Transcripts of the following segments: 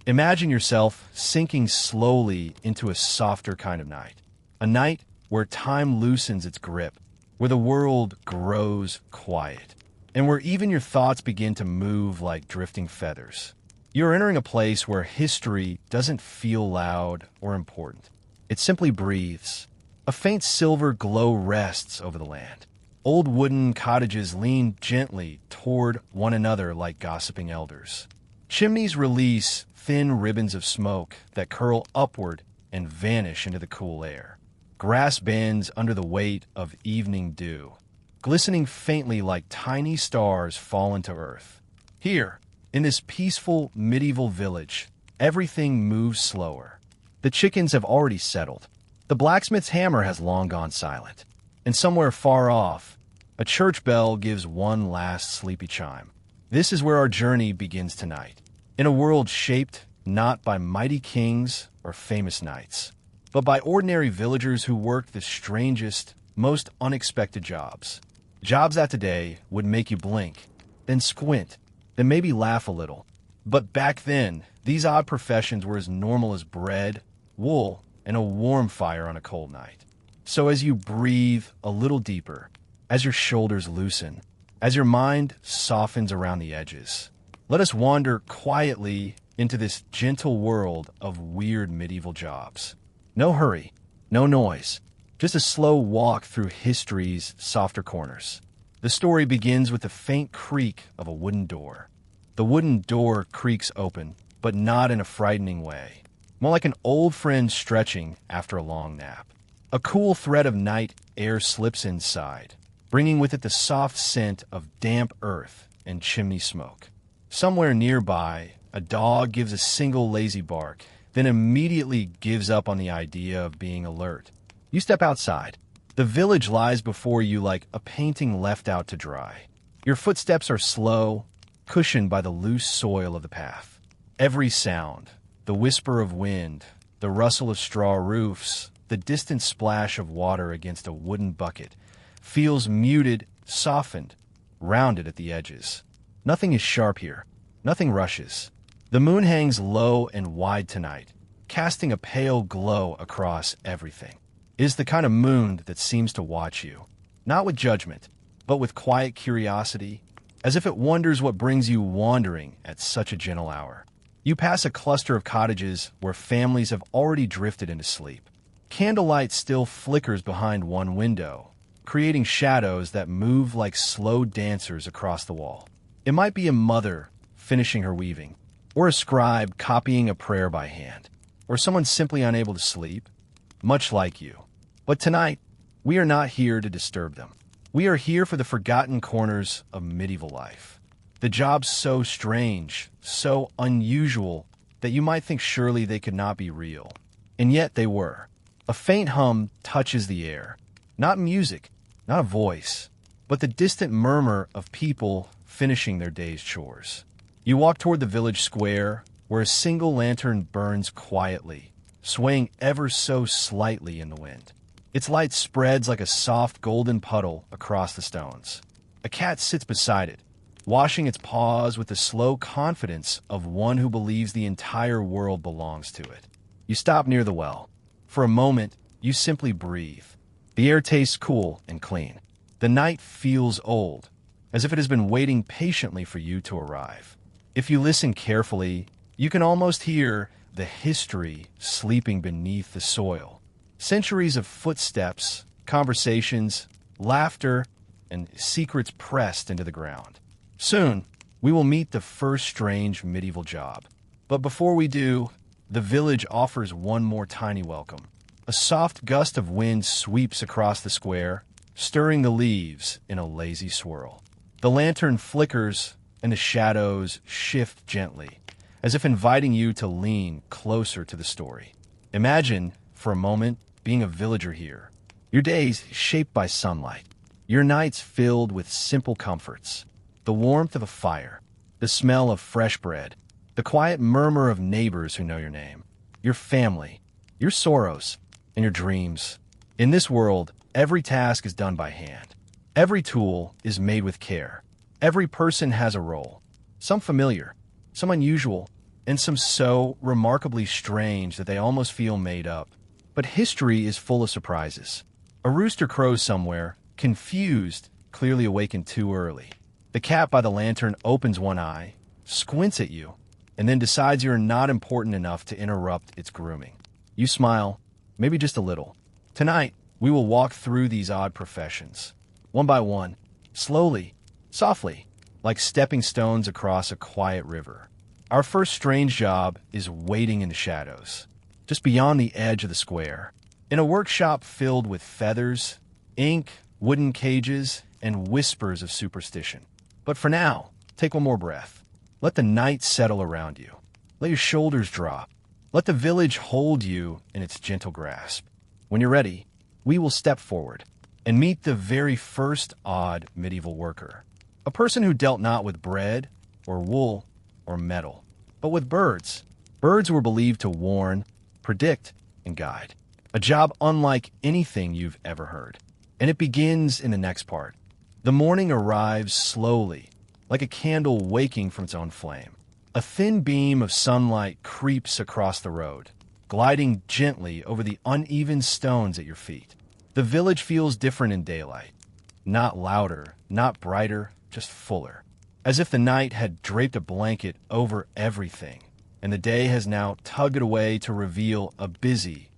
Imagine yourself sinking slowly into a softer kind of night. A night where time loosens its grip, where the world grows quiet, and where even your thoughts begin to move like drifting feathers. You're entering a place where history doesn't feel loud or important. It simply breathes. A faint silver glow rests over the land. Old wooden cottages lean gently toward one another like gossiping elders. Chimneys release thin ribbons of smoke that curl upward and vanish into the cool air. Grass bends under the weight of evening dew, glistening faintly like tiny stars fallen to earth. Here, in this peaceful medieval village, everything moves slower. The chickens have already settled. The blacksmith's hammer has long gone silent. And somewhere far off, a church bell gives one last sleepy chime. This is where our journey begins tonight, in a world shaped not by mighty kings or famous knights, but by ordinary villagers who worked the strangest, most unexpected jobs. Jobs that today would make you blink, then squint, then maybe laugh a little. But back then, these odd professions were as normal as bread, wool, and a warm fire on a cold night. So as you breathe a little deeper, as your shoulders loosen, as your mind softens around the edges, let us wander quietly into this gentle world of weird medieval jobs. No hurry, no noise, just a slow walk through history's softer corners. The story begins with the faint creak of a wooden door. The wooden door creaks open, but not in a frightening way, more like an old friend stretching after a long nap. A cool thread of night air slips inside, bringing with it the soft scent of damp earth and chimney smoke. Somewhere nearby, a dog gives a single lazy bark, then immediately gives up on the idea of being alert. You step outside. The village lies before you like a painting left out to dry. Your footsteps are slow, cushioned by the loose soil of the path. Every sound, the whisper of wind, the rustle of straw roofs, the distant splash of water against a wooden bucket, feels muted, softened, rounded at the edges. Nothing is sharp here. Nothing rushes. The moon hangs low and wide tonight, casting a pale glow across everything. It is the kind of moon that seems to watch you, not with judgment, but with quiet curiosity, as if it wonders what brings you wandering at such a gentle hour. You pass a cluster of cottages where families have already drifted into sleep. Candlelight still flickers behind one window, creating shadows that move like slow dancers across the wall. It might be a mother finishing her weaving, or a scribe copying a prayer by hand, or someone simply unable to sleep, much like you. But tonight, we are not here to disturb them. We are here for the forgotten corners of medieval life. The jobs so strange, so unusual, that you might think surely they could not be real. And yet they were. A faint hum touches the air. Not music, not a voice, but the distant murmur of people finishing their day's chores. You walk toward the village square, where a single lantern burns quietly, swaying ever so slightly in the wind. Its light spreads like a soft golden puddle across the stones. A cat sits beside it, washing its paws with the slow confidence of one who believes the entire world belongs to it. You stop near the well. For a moment, you simply breathe. The air tastes cool and clean. The night feels old, as if it has been waiting patiently for you to arrive. If you listen carefully, you can almost hear the history sleeping beneath the soil. Centuries of footsteps, conversations, laughter, and secrets pressed into the ground. Soon, we will meet the first strange medieval job. But before we do, the village offers one more tiny welcome. A soft gust of wind sweeps across the square, stirring the leaves in a lazy swirl. The lantern flickers, and the shadows shift gently, as if inviting you to lean closer to the story. Imagine, for a moment, being a villager here. Your days shaped by sunlight. Your nights filled with simple comforts. The warmth of a fire. The smell of fresh bread. The quiet murmur of neighbors who know your name. Your family. Your sorrows. And your dreams. In this world, every task is done by hand. Every tool is made with care. Every person has a role. Some familiar. Some unusual. and some so remarkably strange that they almost feel made up. But history is full of surprises. A rooster crows somewhere, confused, clearly awakened too early. The cat by the lantern opens one eye, squints at you, and then decides you're not important enough to interrupt its grooming. You smile, maybe just a little. Tonight, we will walk through these odd professions, one by one, slowly, softly, like stepping stones across a quiet river. Our first strange job is waiting in the shadows, just beyond the edge of the square, in a workshop filled with feathers, ink, wooden cages, and whispers of superstition. But for now, take one more breath. Let the night settle around you. Let your shoulders drop. Let the village hold you in its gentle grasp. When you're ready, we will step forward and meet the very first odd medieval worker. A person who dealt not with bread or wool or metal, but with birds. Birds were believed to warn, predict, and guide. A job unlike anything you've ever heard. And it begins in the next part. The morning arrives slowly, like a candle waking from its own flame. A thin beam of sunlight creeps across the road, gliding gently over the uneven stones at your feet. The village feels different in daylight. Not louder, not brighter, just fuller. As if the night had draped a blanket over everything, and the day has now tugged it away to reveal a busy,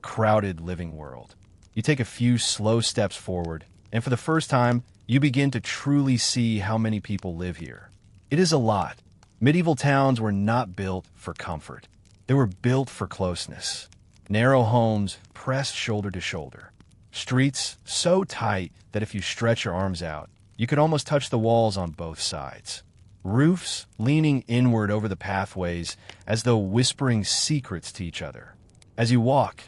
crowded living world. You take a few slow steps forward, and for the first time, you begin to truly see how many people live here. It is a lot. Medieval towns were not built for comfort. They were built for closeness. Narrow homes pressed shoulder to shoulder. Streets so tight that if you stretch your arms out, you could almost touch the walls on both sides. Roofs leaning inward over the pathways as though whispering secrets to each other. As you walk,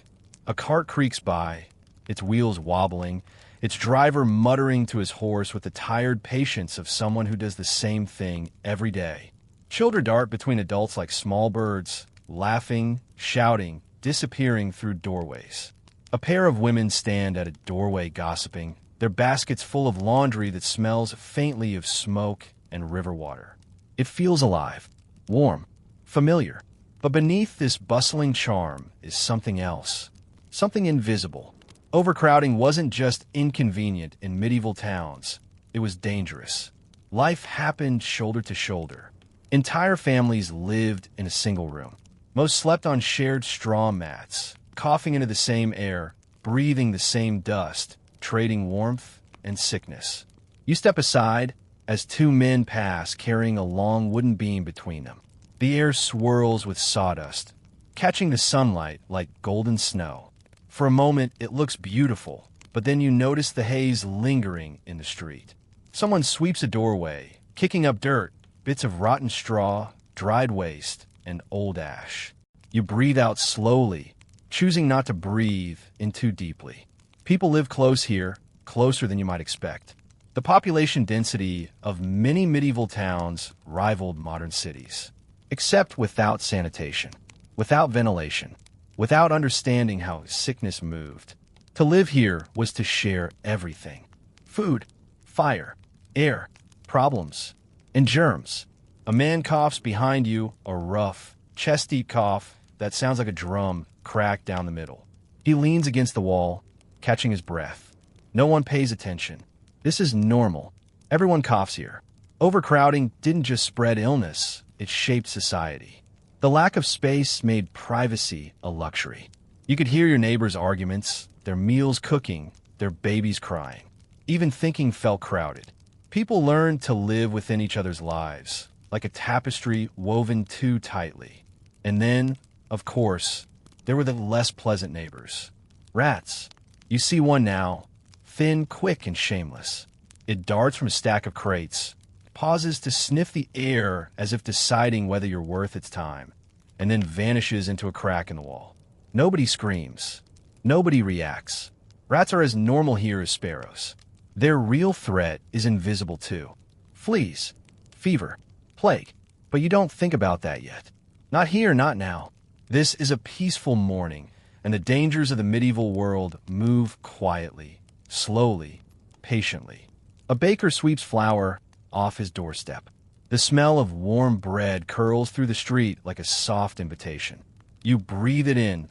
a cart creaks by, its wheels wobbling, its driver muttering to his horse with the tired patience of someone who does the same thing every day. Children dart between adults like small birds, laughing, shouting, disappearing through doorways. A pair of women stand at a doorway gossiping, their baskets full of laundry that smells faintly of smoke and river water. It feels alive, warm, familiar. But beneath this bustling charm is something else, something invisible. Overcrowding wasn't just inconvenient in medieval towns, it was dangerous. Life happened shoulder to shoulder. Entire families lived in a single room. Most slept on shared straw mats, coughing into the same air, breathing the same dust, trading warmth and sickness. You step aside as two men pass carrying a long wooden beam between them. The air swirls with sawdust, catching the sunlight like golden snow. For a moment, it looks beautiful, but then you notice the haze lingering in the street. Someone sweeps a doorway, kicking up dirt, bits of rotten straw, dried waste, and old ash. You breathe out slowly, choosing not to breathe in too deeply. People live close here, closer than you might expect. The population density of many medieval towns rivaled modern cities, except without sanitation, without ventilation, without understanding how sickness moved. To live here was to share everything. Food, fire, air, problems, and germs. A man coughs behind you, a rough, chest-deep cough that sounds like a drum cracked down the middle. He leans against the wall, catching his breath. No one pays attention. This is normal. Everyone coughs here. Overcrowding didn't just spread illness, it shaped society. The lack of space made privacy a luxury. You could hear your neighbors' arguments, their meals cooking, their babies crying. Even thinking felt crowded. People learned to live within each other's lives, like a tapestry woven too tightly. And then, of course, there were the less pleasant neighbors. Rats. You see one now, thin, quick, and shameless. It darts from a stack of crates, pauses to sniff the air as if deciding whether you're worth its time, and then vanishes into a crack in the wall. Nobody screams. Nobody reacts. Rats are as normal here as sparrows. Their real threat is invisible too. Fleas, fever, plague. But you don't think about that yet. Not here, not now. This is a peaceful morning, and the dangers of the medieval world move quietly, slowly, patiently. A baker sweeps flour off his doorstep. The smell of warm bread curls through the street like a soft invitation. You breathe it in,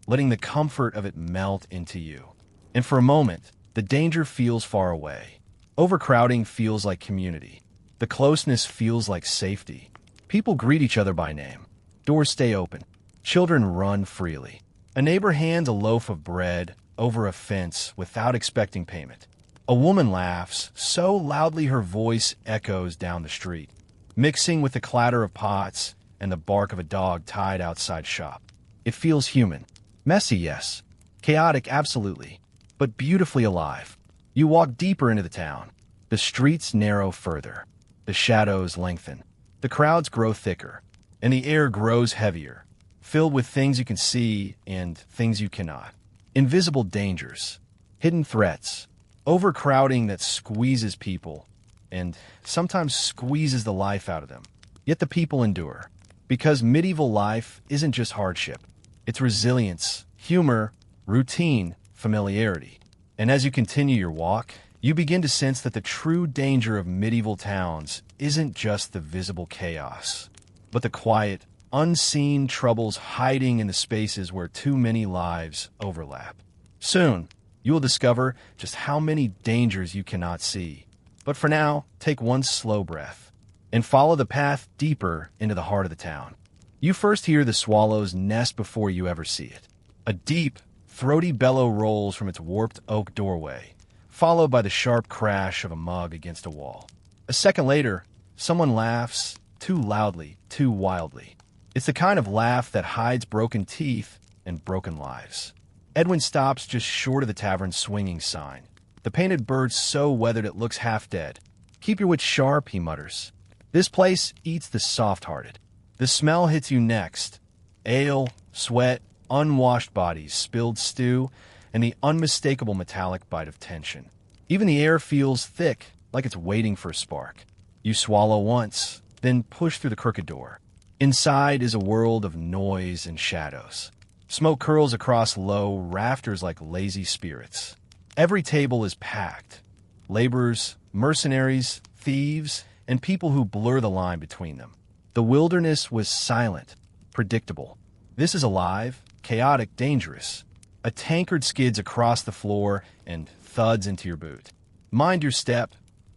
letting the comfort of it melt into you. And for a moment, the danger feels far away. Overcrowding feels like community. The closeness feels like safety. People greet each other by name. Doors stay open. Children run freely. A neighbor hands a loaf of bread over a fence without expecting payment. A woman laughs so loudly her voice echoes down the street, mixing with the clatter of pots and the bark of a dog tied outside shop. It feels human. Messy, yes. Chaotic, absolutely. But beautifully alive. You walk deeper into the town. The streets narrow further. The shadows lengthen. The crowds grow thicker. And the air grows heavier, filled with things you can see and things you cannot. Invisible dangers, hidden threats, overcrowding that squeezes people and sometimes squeezes the life out of them. Yet the people endure. Because medieval life isn't just hardship. It's resilience, humor, routine, familiarity. And as you continue your walk, you begin to sense that the true danger of medieval towns isn't just the visible chaos, but the quiet, unseen troubles hiding in the spaces where too many lives overlap. Soon, you will discover just how many dangers you cannot see. But for now, take one slow breath and follow the path deeper into the heart of the town. You first hear the swallow's nest before you ever see it. A deep, throaty bellow rolls from its warped oak doorway, followed by the sharp crash of a mug against a wall. A second later, someone laughs, too loudly, too wildly. It's the kind of laugh that hides broken teeth and broken lives. Edwin stops just short of the tavern's swinging sign. The painted bird's so weathered it looks half dead. "Keep your wits sharp," he mutters. This place eats the soft-hearted. The smell hits you next. Ale, sweat, unwashed bodies, spilled stew, and the unmistakable metallic bite of tension. Even the air feels thick, like it's waiting for a spark. You swallow once, then push through the crooked door. Inside is a world of noise and shadows. Smoke curls across low rafters like lazy spirits. Every table is packed. Laborers, mercenaries, thieves, and people who blur the line between them. The wilderness was silent, predictable. This is alive, chaotic, dangerous. A tankard skids across the floor and thuds into your boot. "Mind your step,"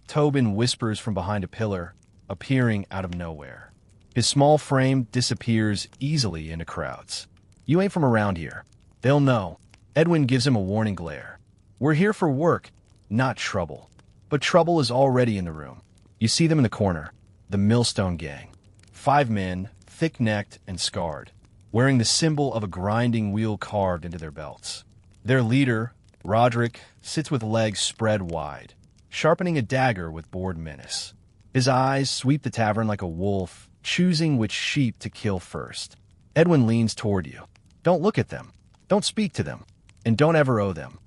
Tobin whispers from behind a pillar, appearing out of nowhere. His small frame disappears easily into crowds. "You ain't from around here. They'll know." Edwin gives him a warning glare. "We're here for work, not trouble." But trouble is already in the room. You see them in the corner, the Millstone Gang. 5 men, thick-necked and scarred, wearing the symbol of a grinding wheel carved into their belts. Their leader, Roderick, sits with legs spread wide, sharpening a dagger with bored menace. His eyes sweep the tavern like a wolf, choosing which sheep to kill first. Edwin leans toward you. Don't look at them. Don't speak to them. And don't ever owe them.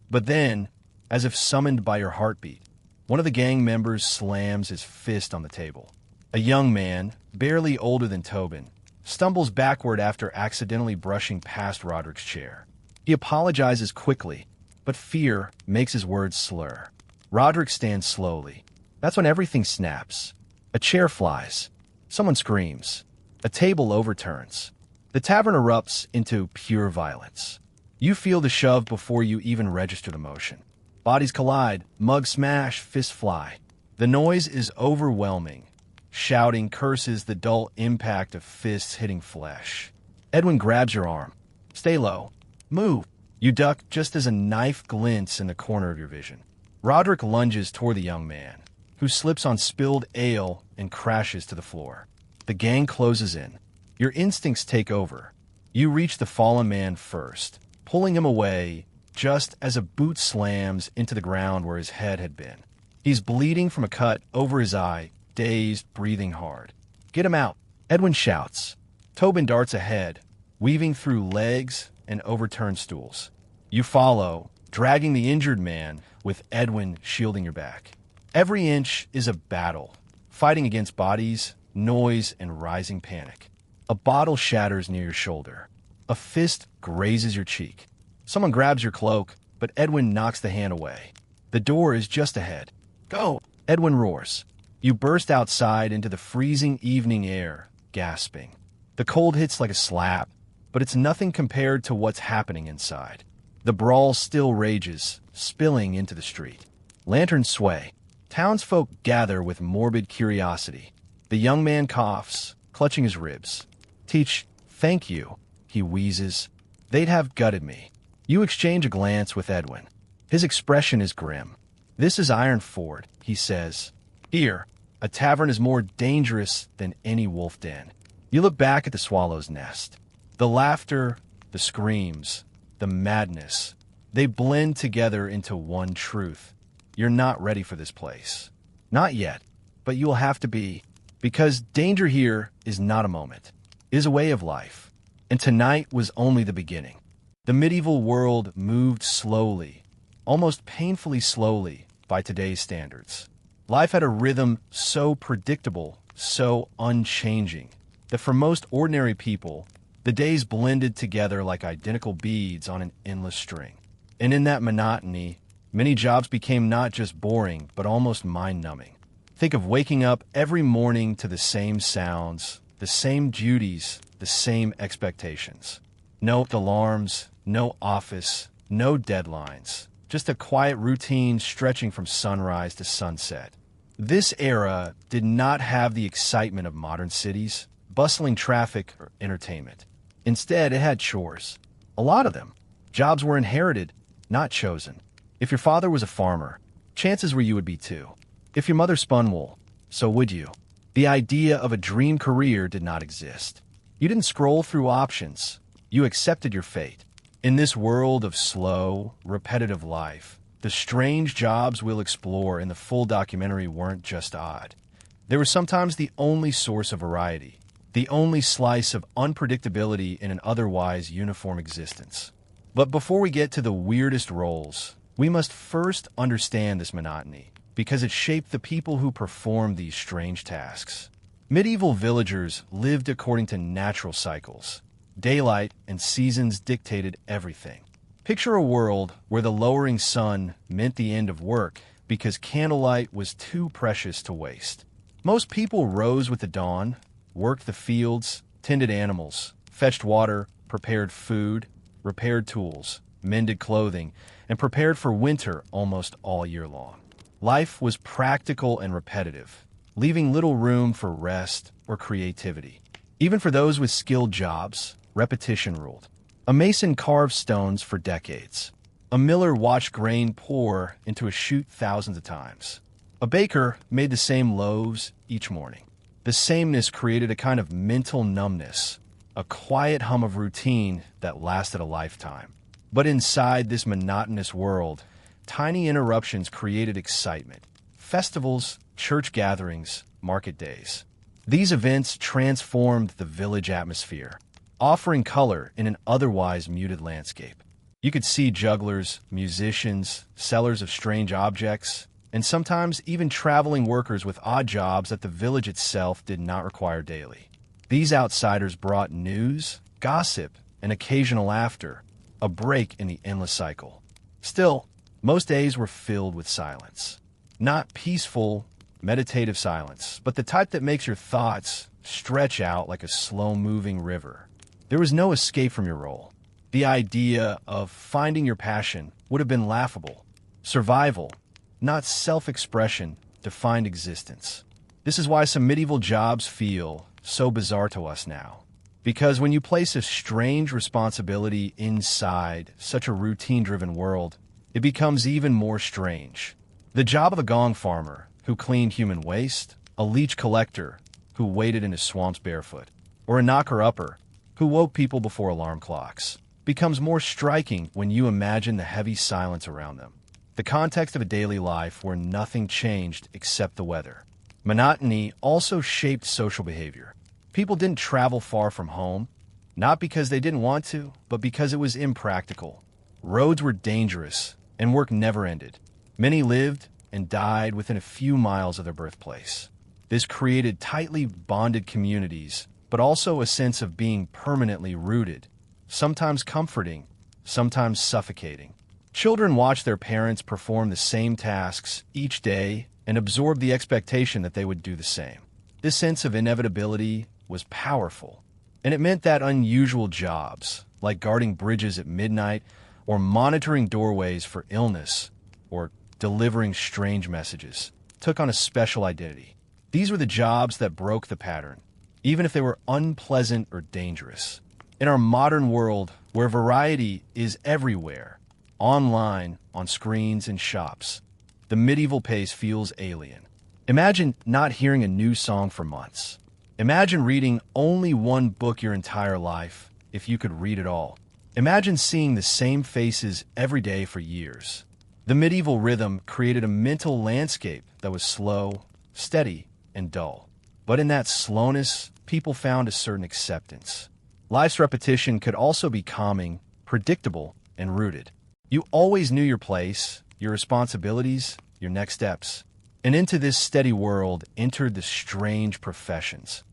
But then, as if summoned by your heartbeat, one of the gang members slams his fist on the table. A young man, barely older than Tobin, stumbles backward after accidentally brushing past Roderick's chair. He apologizes quickly, but fear makes his words slur. Roderick stands slowly. That's when everything snaps. A chair flies. Someone screams. A table overturns. The tavern erupts into pure violence. You feel the shove before you even register the motion. Bodies collide, mugs smash, fists fly. The noise is overwhelming. Shouting, curses, the dull impact of fists hitting flesh. Edwin grabs your arm. "Stay low. Move." You duck just as a knife glints in the corner of your vision. Roderick lunges toward the young man, who slips on spilled ale and crashes to the floor. The gang closes in. Your instincts take over. You reach the fallen man first, pulling him away just as a boot slams into the ground where his head had been. He's bleeding from a cut over his eye, dazed, breathing hard. "Get him out," Edwin shouts. Tobin darts ahead, weaving through legs and overturned stools. You follow, dragging the injured man with Edwin shielding your back. Every inch is a battle, fighting against bodies, noise, and rising panic. A bottle shatters near your shoulder. A fist grazes your cheek. Someone grabs your cloak, but Edwin knocks the hand away. The door is just ahead. "Go!" Edwin roars. You burst outside into the freezing evening air, gasping. The cold hits like a slap, but it's nothing compared to what's happening inside. The brawl still rages, spilling into the street. Lanterns sway. Townsfolk gather with morbid curiosity. The young man coughs, clutching his ribs. "Teach, thank you," he wheezes. "They'd have gutted me." You exchange a glance with Edwin. His expression is grim. "This is Ironford," he says. "Here, a tavern is more dangerous than any wolf den." You look back at the swallow's nest. The laughter, the screams, the madness, they blend together into one truth. You're not ready for this place. Not yet, but you will have to be, because danger here is not a moment. It is a way of life. And tonight was only the beginning. The medieval world moved slowly, almost painfully slowly by today's standards. Life had a rhythm so predictable, so unchanging, that for most ordinary people, the days blended together like identical beads on an endless string. And in that monotony, many jobs became not just boring, but almost mind-numbing. Think of waking up every morning to the same sounds, the same duties, the same expectations. No alarms, no office, no deadlines. Just a quiet routine stretching from sunrise to sunset. This era did not have the excitement of modern cities, bustling traffic, or entertainment. Instead, it had chores. A lot of them. Jobs were inherited, not chosen. If your father was a farmer, chances were you would be too. If your mother spun wool, so would you. The idea of a dream career did not exist. You didn't scroll through options. You accepted your fate. In this world of slow, repetitive life, the strange jobs we'll explore in the full documentary weren't just odd. They were sometimes the only source of variety, the only slice of unpredictability in an otherwise uniform existence. But before we get to the weirdest roles, we must first understand this monotony, because it shaped the people who performed these strange tasks. Medieval villagers lived according to natural cycles. Daylight and seasons dictated everything. Picture a world where the lowering sun meant the end of work because candlelight was too precious to waste. Most people rose with the dawn, worked the fields, tended animals, fetched water, prepared food, repaired tools, mended clothing, and prepared for winter almost all year long. Life was practical and repetitive, leaving little room for rest or creativity. Even for those with skilled jobs, repetition ruled. A mason carved stones for decades. A miller watched grain pour into a chute thousands of times. A baker made the same loaves each morning. The sameness created a kind of mental numbness, a quiet hum of routine that lasted a lifetime. But inside this monotonous world, tiny interruptions created excitement. Festivals, church gatherings, market days. These events transformed the village atmosphere, offering color in an otherwise muted landscape. You could see jugglers, musicians, sellers of strange objects, and sometimes even traveling workers with odd jobs that the village itself did not require daily. These outsiders brought news, gossip, and occasional laughter, a break in the endless cycle. Still, most days were filled with silence. Not peaceful, meditative silence, but the type that makes your thoughts stretch out like a slow-moving river. There was no escape from your role. The idea of finding your passion would have been laughable. Survival, not self-expression, defined existence. This is why some medieval jobs feel so bizarre to us now. Because when you place a strange responsibility inside such a routine-driven world, it becomes even more strange. The job of a gong farmer who cleaned human waste, a leech collector who waded into swamps barefoot, or a knocker-upper who woke people before alarm clocks, becomes more striking when you imagine the heavy silence around them. The context of a daily life where nothing changed except the weather. Monotony also shaped social behavior. People didn't travel far from home, not because they didn't want to, but because it was impractical. Roads were dangerous, and work never ended. Many lived and died within a few miles of their birthplace. This created tightly bonded communities, but also a sense of being permanently rooted, sometimes comforting, sometimes suffocating. Children watch their parents perform the same tasks each day, and absorbed the expectation that they would do the same. This sense of inevitability was powerful, and it meant that unusual jobs, like guarding bridges at midnight or monitoring doorways for illness or delivering strange messages, took on a special identity. These were the jobs that broke the pattern, even if they were unpleasant or dangerous. In our modern world, where variety is everywhere, online, on screens, and shops, the medieval pace feels alien. Imagine not hearing a new song for months. Imagine reading only one book your entire life, if you could read it all. Imagine seeing the same faces every day for years. The medieval rhythm created a mental landscape that was slow, steady, and dull. But in that slowness, people found a certain acceptance. Life's repetition could also be calming, predictable, and rooted. You always knew your place, your responsibilities, your next steps. And into this steady world entered the strange professions,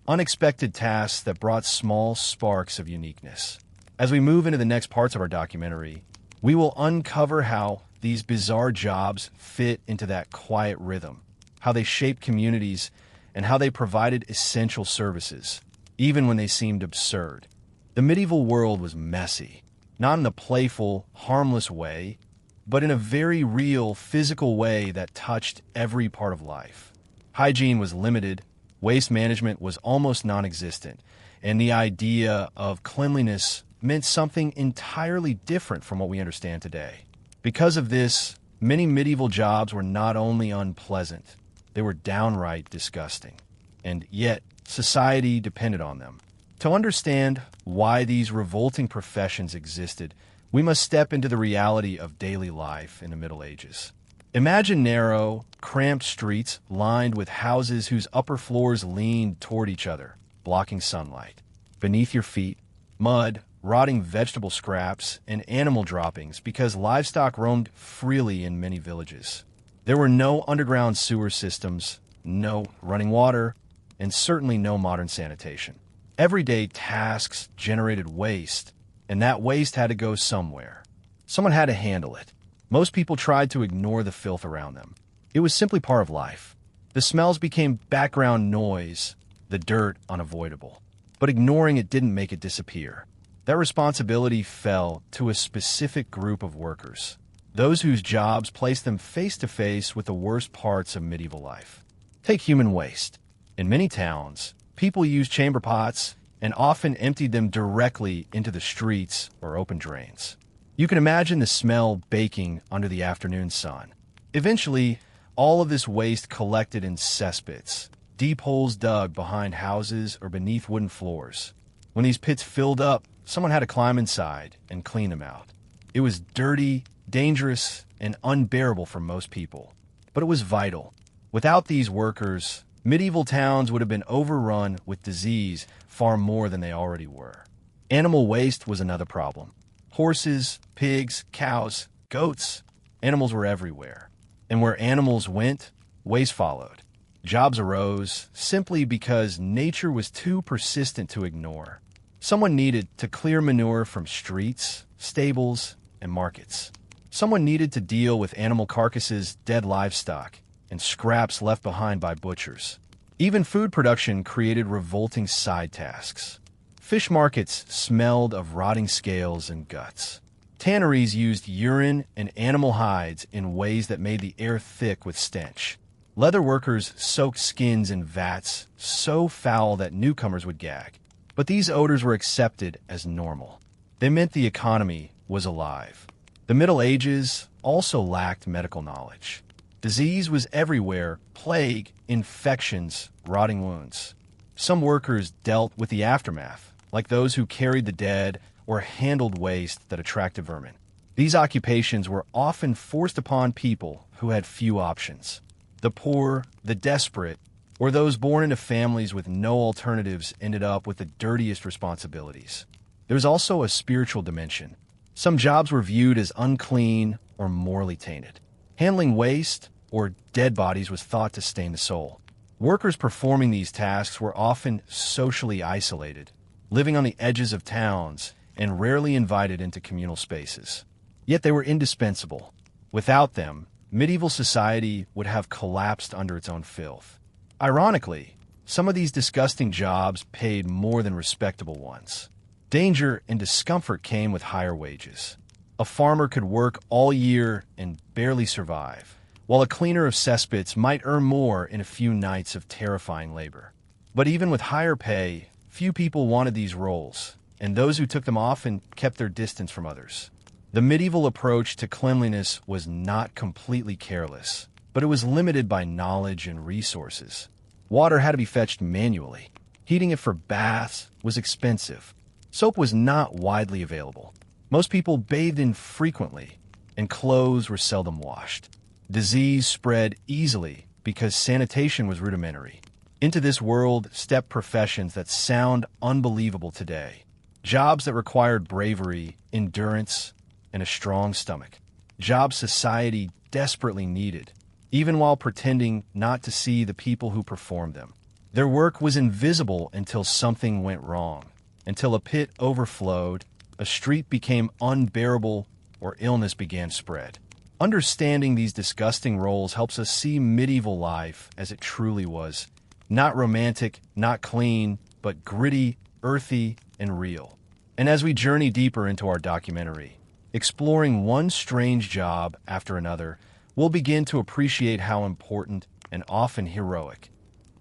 unexpected tasks that brought small sparks of uniqueness. As we move into the next parts of our documentary, we will uncover how these bizarre jobs fit into that quiet rhythm, how they shaped communities, and how they provided essential services, even when they seemed absurd. The medieval world was messy, not in a playful, harmless way, but in a very real, physical way that touched every part of life. Hygiene was limited, waste management was almost non-existent, and the idea of cleanliness meant something entirely different from what we understand today. Because of this, many medieval jobs were not only unpleasant, they were downright disgusting. And yet, society depended on them. To understand why these revolting professions existed, we must step into the reality of daily life in the Middle Ages. Imagine narrow, cramped streets lined with houses whose upper floors leaned toward each other, blocking sunlight. Beneath your feet, mud, rotting vegetable scraps, and animal droppings because livestock roamed freely in many villages. There were no underground sewer systems, no running water, and certainly no modern sanitation. Everyday tasks generated waste, and that waste had to go somewhere. Someone had to handle it. Most people tried to ignore the filth around them. It was simply part of life. The smells became background noise, the dirt unavoidable. But ignoring it didn't make it disappear. That responsibility fell to a specific group of workers, those whose jobs placed them face to face with the worst parts of medieval life. Take human waste. In many towns, people used chamber pots and often emptied them directly into the streets or open drains. You can imagine the smell baking under the afternoon sun. Eventually, all of this waste collected in cesspits, deep holes dug behind houses or beneath wooden floors. When these pits filled up, someone had to climb inside and clean them out. It was dirty, dangerous, and unbearable for most people. But it was vital. Without these workers, medieval towns would have been overrun with disease far more than they already were. Animal waste was another problem. Horses, pigs, cows, goats, animals were everywhere. And where animals went, waste followed. Jobs arose simply because nature was too persistent to ignore. Someone needed to clear manure from streets, stables, and markets. Someone needed to deal with animal carcasses, dead livestock, and scraps left behind by butchers. Even food production created revolting side tasks. Fish markets smelled of rotting scales and guts. Tanneries used urine and animal hides in ways that made the air thick with stench. Leather workers soaked skins in vats so foul that newcomers would gag. But these odors were accepted as normal. They meant the economy was alive. The Middle Ages also lacked medical knowledge. Disease was everywhere: plague, infections, rotting wounds. Some workers dealt with the aftermath, like those who carried the dead or handled waste that attracted vermin. These occupations were often forced upon people who had few options. The poor, the desperate, or those born into families with no alternatives ended up with the dirtiest responsibilities. There was also a spiritual dimension. Some jobs were viewed as unclean or morally tainted. Handling waste or dead bodies was thought to stain the soul. Workers performing these tasks were often socially isolated, living on the edges of towns and rarely invited into communal spaces. Yet they were indispensable. Without them, medieval society would have collapsed under its own filth. Ironically, some of these disgusting jobs paid more than respectable ones. Danger and discomfort came with higher wages. A farmer could work all year and barely survive, while a cleaner of cesspits might earn more in a few nights of terrifying labor. But even with higher pay, few people wanted these roles, and those who took them often kept their distance from others. The medieval approach to cleanliness was not completely careless, but it was limited by knowledge and resources. Water had to be fetched manually. Heating it for baths was expensive. Soap was not widely available. Most people bathed infrequently, and clothes were seldom washed. Disease spread easily because sanitation was rudimentary. Into this world stepped professions that sound unbelievable today. Jobs that required bravery, endurance, and a strong stomach. Jobs society desperately needed, even while pretending not to see the people who performed them. Their work was invisible until something went wrong, until a pit overflowed, a street became unbearable, or illness began to spread. Understanding these disgusting roles helps us see medieval life as it truly was. Not romantic, not clean, but gritty, earthy, and real. And as we journey deeper into our documentary, exploring one strange job after another, we'll begin to appreciate how important and often heroic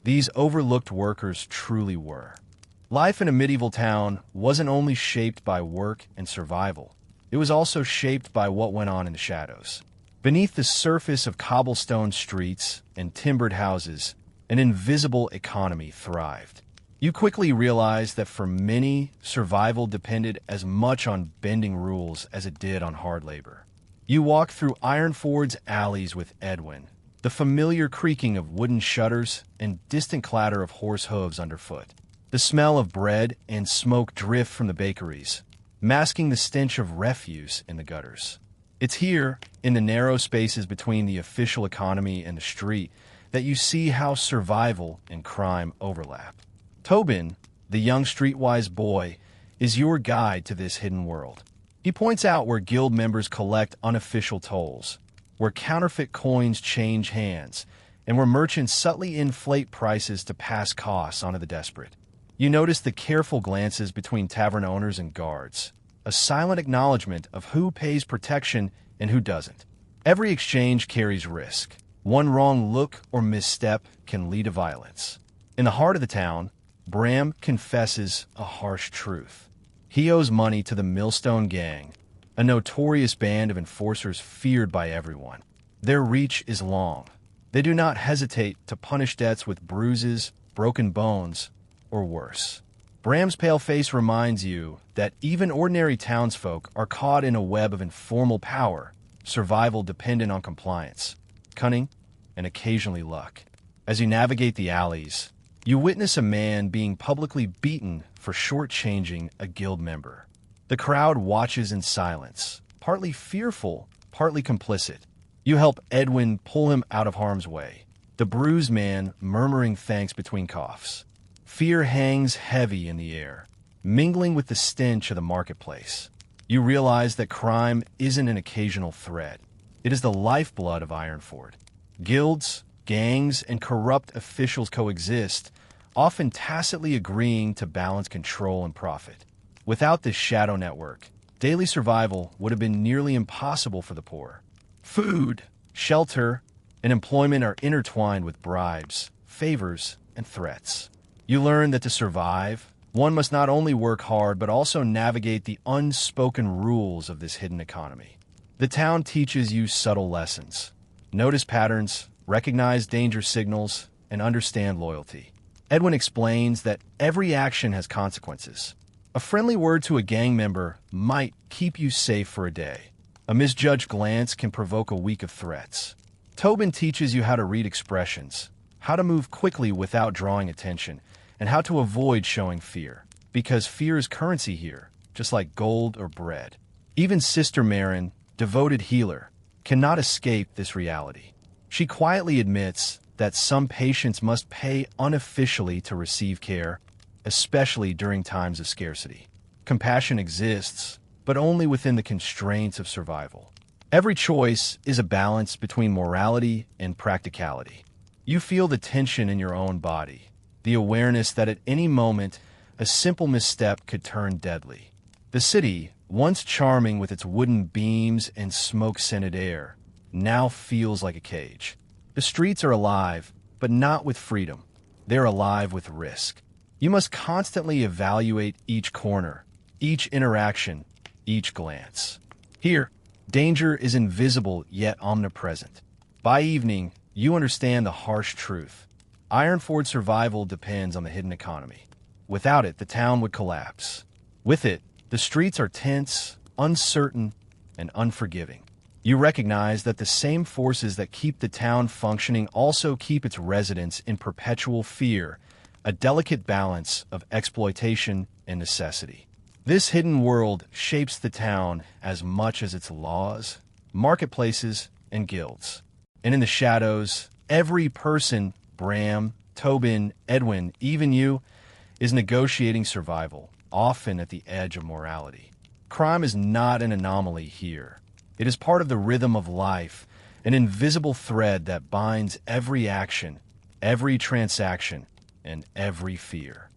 these overlooked workers truly were. Life in a medieval town wasn't only shaped by work and survival, it was also shaped by what went on in the shadows. Beneath the surface of cobblestone streets and timbered houses, an invisible economy thrived. You quickly realized that for many, survival depended as much on bending rules as it did on hard labor. You walked through Ironford's alleys with Edwin, the familiar creaking of wooden shutters and distant clatter of horse hooves underfoot. The smell of bread and smoke drift from the bakeries, masking the stench of refuse in the gutters. It's here, in the narrow spaces between the official economy and the street, that you see how survival and crime overlap. Tobin, the young streetwise boy, is your guide to this hidden world. He points out where guild members collect unofficial tolls, where counterfeit coins change hands, and where merchants subtly inflate prices to pass costs onto the desperate. You notice the careful glances between tavern owners and guards, a silent acknowledgement of who pays protection and who doesn't. Every exchange carries risk. One wrong look or misstep can lead to violence. In the heart of the town, Bram confesses a harsh truth. He owes money to the Millstone Gang, a notorious band of enforcers feared by everyone. Their reach is long. They do not hesitate to punish debts with bruises, broken bones, or worse. Bram's pale face reminds you that even ordinary townsfolk are caught in a web of informal power, survival dependent on compliance, cunning, and occasionally luck. As you navigate the alleys, you witness a man being publicly beaten for shortchanging a guild member. The crowd watches in silence, partly fearful, partly complicit. You help Edwin pull him out of harm's way, the bruised man murmuring thanks between coughs. Fear hangs heavy in the air, mingling with the stench of the marketplace. You realize that crime isn't an occasional threat. It is the lifeblood of Ironford. Guilds, gangs, and corrupt officials coexist, often tacitly agreeing to balance control and profit. Without this shadow network, daily survival would have been nearly impossible for the poor. Food, shelter, and employment are intertwined with bribes, favors, and threats. You learn that to survive, one must not only work hard but also navigate the unspoken rules of this hidden economy. The town teaches you subtle lessons. Notice patterns, recognize danger signals, and understand loyalty. Edwin explains that every action has consequences. A friendly word to a gang member might keep you safe for a day. A misjudged glance can provoke a week of threats. Tobin teaches you how to read expressions, how to move quickly without drawing attention, and how to avoid showing fear. Because fear is currency here, just like gold or bread. Even Sister Marin, devoted healer, cannot escape this reality. She quietly admits that some patients must pay unofficially to receive care, especially during times of scarcity. Compassion exists, but only within the constraints of survival. Every choice is a balance between morality and practicality. You feel the tension in your own body, the awareness that at any moment a simple misstep could turn deadly. The city, once charming with its wooden beams and smoke-scented air, now feels like a cage. The streets are alive, but not with freedom. They're alive with risk. You must constantly evaluate each corner, each interaction, each glance. Here, danger is invisible yet omnipresent. By evening, you understand the harsh truth. Ironford's survival depends on the hidden economy. Without it, the town would collapse. With it, the streets are tense, uncertain, and unforgiving. You recognize that the same forces that keep the town functioning also keep its residents in perpetual fear, a delicate balance of exploitation and necessity. This hidden world shapes the town as much as its laws, marketplaces, and guilds. And in the shadows, every person, Bram, Tobin, Edwin, even you, is negotiating survival, often at the edge of morality. Crime is not an anomaly here. It is part of the rhythm of life, an invisible thread that binds every action, every transaction, and every fear.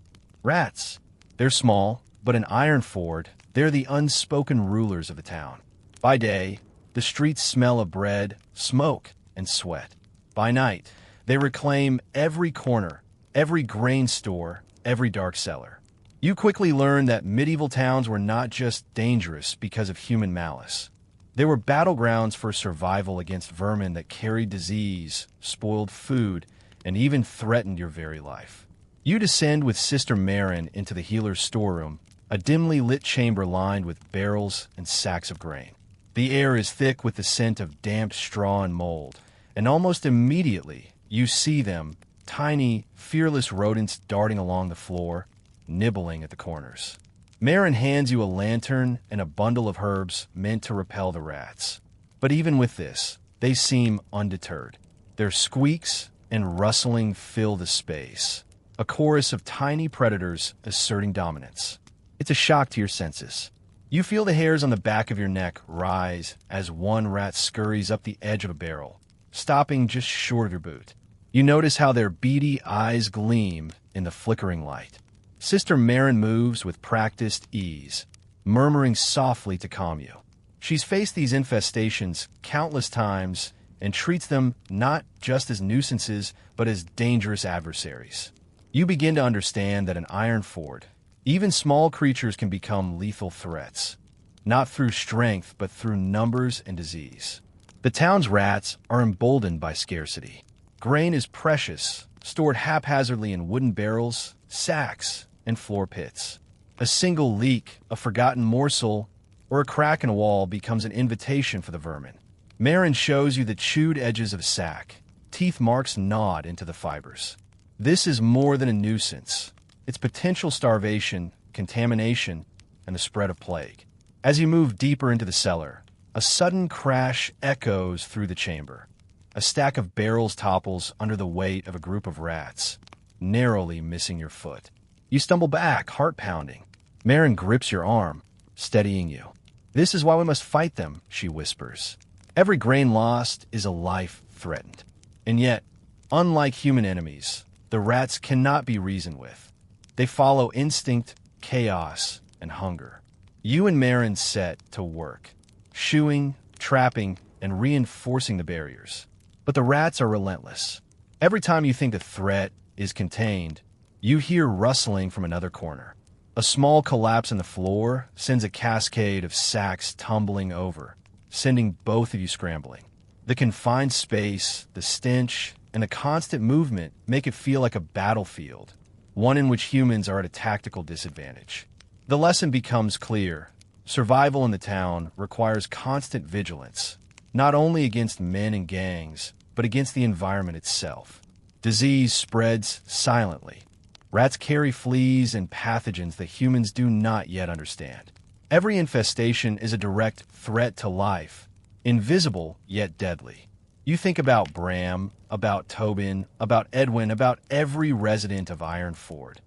Rats. They're small, but in Ironford, they're the unspoken rulers of the town. By day, the streets smell of bread, smoke, and sweat. By night, they reclaim every corner, every grain store, every dark cellar. You quickly learn that medieval towns were not just dangerous because of human malice. They were battlegrounds for survival against vermin that carried disease, spoiled food, and even threatened your very life. You descend with Sister Marin into the healer's storeroom, a dimly lit chamber lined with barrels and sacks of grain. The air is thick with the scent of damp straw and mold, and almost immediately you see them, tiny, fearless rodents darting along the floor, nibbling at the corners. Marin hands you a lantern and a bundle of herbs meant to repel the rats. But even with this, they seem undeterred. Their squeaks and rustling fill the space, a chorus of tiny predators asserting dominance. It's a shock to your senses. You feel the hairs on the back of your neck rise as one rat scurries up the edge of a barrel, stopping just short of your boot. You notice how their beady eyes gleam in the flickering light. Sister Marin moves with practiced ease, murmuring softly to calm you. She's faced these infestations countless times and treats them not just as nuisances, but as dangerous adversaries. You begin to understand that in Ironford, even small creatures can become lethal threats, not through strength, but through numbers and disease. The town's rats are emboldened by scarcity. Grain is precious, stored haphazardly in wooden barrels, sacks, and floor pits. A single leak, a forgotten morsel, or a crack in a wall becomes an invitation for the vermin. Marin shows you the chewed edges of a sack. Teeth marks gnawed into the fibers. This is more than a nuisance. It's potential starvation, contamination, and the spread of plague. As you move deeper into the cellar, a sudden crash echoes through the chamber. A stack of barrels topples under the weight of a group of rats, narrowly missing your foot. You stumble back, heart pounding. Marin grips your arm, steadying you. "This is why we must fight them," she whispers. "Every grain lost is a life threatened." And yet, unlike human enemies, the rats cannot be reasoned with. They follow instinct, chaos, and hunger. You and Marin set to work, shooing, trapping, and reinforcing the barriers. But the rats are relentless. Every time you think the threat is contained, you hear rustling from another corner. A small collapse in the floor sends a cascade of sacks tumbling over, sending both of you scrambling. The confined space, the stench, and the constant movement make it feel like a battlefield, one in which humans are at a tactical disadvantage. The lesson becomes clear. Survival in the town requires constant vigilance, not only against men and gangs, but against the environment itself. Disease spreads silently. Rats carry fleas and pathogens that humans do not yet understand. Every infestation is a direct threat to life, invisible yet deadly. You think about Bram, about Tobin, about Edwin, about every resident of Ironford,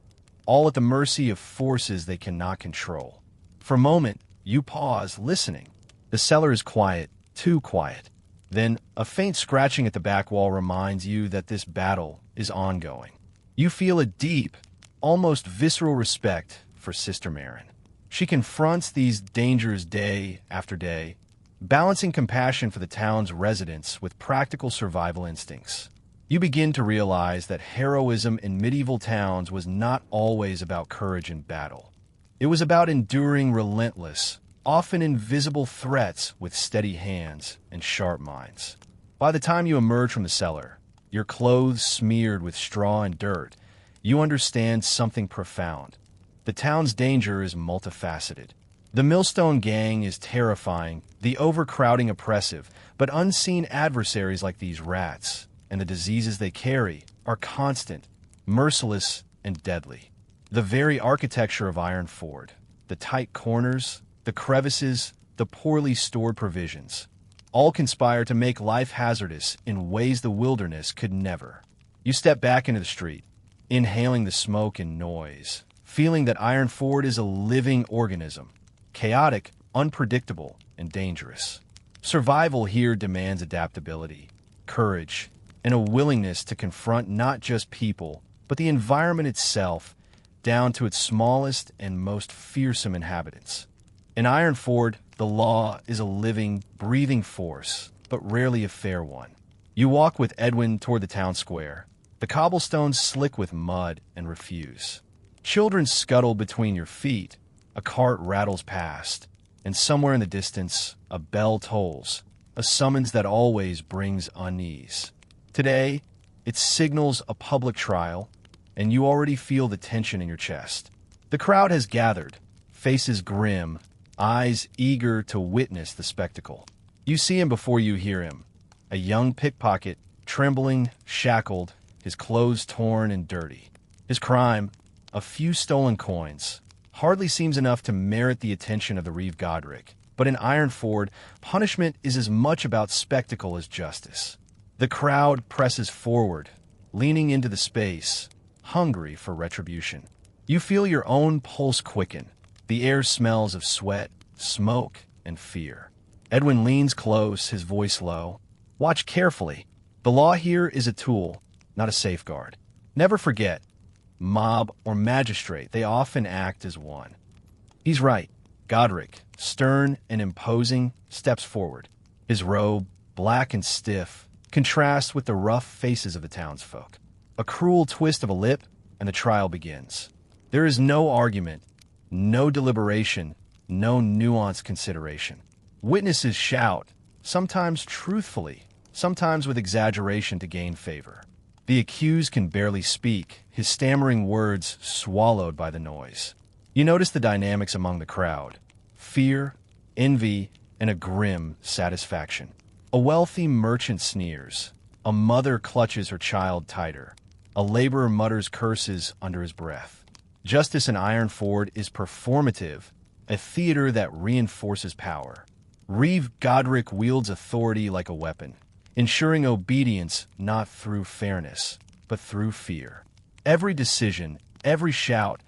all at the mercy of forces they cannot control. For a moment, you pause, listening. The cellar is quiet, too quiet. Then, a faint scratching at the back wall reminds you that this battle is ongoing. You feel a deep, almost visceral respect for Sister Marin. She confronts these dangers day after day, balancing compassion for the town's residents with practical survival instincts. You begin to realize that heroism in medieval towns was not always about courage in battle. It was about enduring relentless, often invisible threats with steady hands and sharp minds. By the time you emerge from the cellar, your clothes smeared with straw and dirt, you understand something profound. The town's danger is multifaceted. The Millstone Gang is terrifying, the overcrowding oppressive, but unseen adversaries like these rats and the diseases they carry are constant, merciless, and deadly. The very architecture of Ironford, the tight corners, the crevices, the poorly stored provisions, all conspire to make life hazardous in ways the wilderness could never. You step back into the street, inhaling the smoke and noise, feeling that Ironford is a living organism, chaotic, unpredictable, and dangerous. Survival here demands adaptability, courage, and a willingness to confront not just people, but the environment itself, down to its smallest and most fearsome inhabitants. In Ironford, the law is a living, breathing force, but rarely a fair one. You walk with Edwin toward the town square, the cobblestones slick with mud and refuse. Children scuttle between your feet, a cart rattles past, and somewhere in the distance, a bell tolls, a summons that always brings unease. Today, it signals a public trial, and you already feel the tension in your chest. The crowd has gathered, faces grim, eyes eager to witness the spectacle. You see him before you hear him, a young pickpocket, trembling, shackled, his clothes torn and dirty. His crime, a few stolen coins, hardly seems enough to merit the attention of the Reeve Godric. But in Ironford, punishment is as much about spectacle as justice. The crowd presses forward, leaning into the space, hungry for retribution. You feel your own pulse quicken. The air smells of sweat, smoke, and fear. Edwin leans close, his voice low. Watch carefully. The law here is a tool, not a safeguard. Never forget, mob or magistrate, they often act as one. He's right. Godric, stern and imposing, steps forward. His robe, black and stiff, contrasts with the rough faces of the townsfolk. A cruel twist of a lip, and the trial begins. There is no argument, no deliberation, no nuanced consideration. Witnesses shout, sometimes truthfully, sometimes with exaggeration to gain favor. The accused can barely speak, his stammering words swallowed by the noise. You notice the dynamics among the crowd: fear, envy, and a grim satisfaction. A wealthy merchant sneers. A mother clutches her child tighter. A laborer mutters curses under his breath. Justice in Ironford is performative, a theater that reinforces power. Reeve Godric wields authority like a weapon, ensuring obedience not through fairness, but through fear. Every decision, every shout,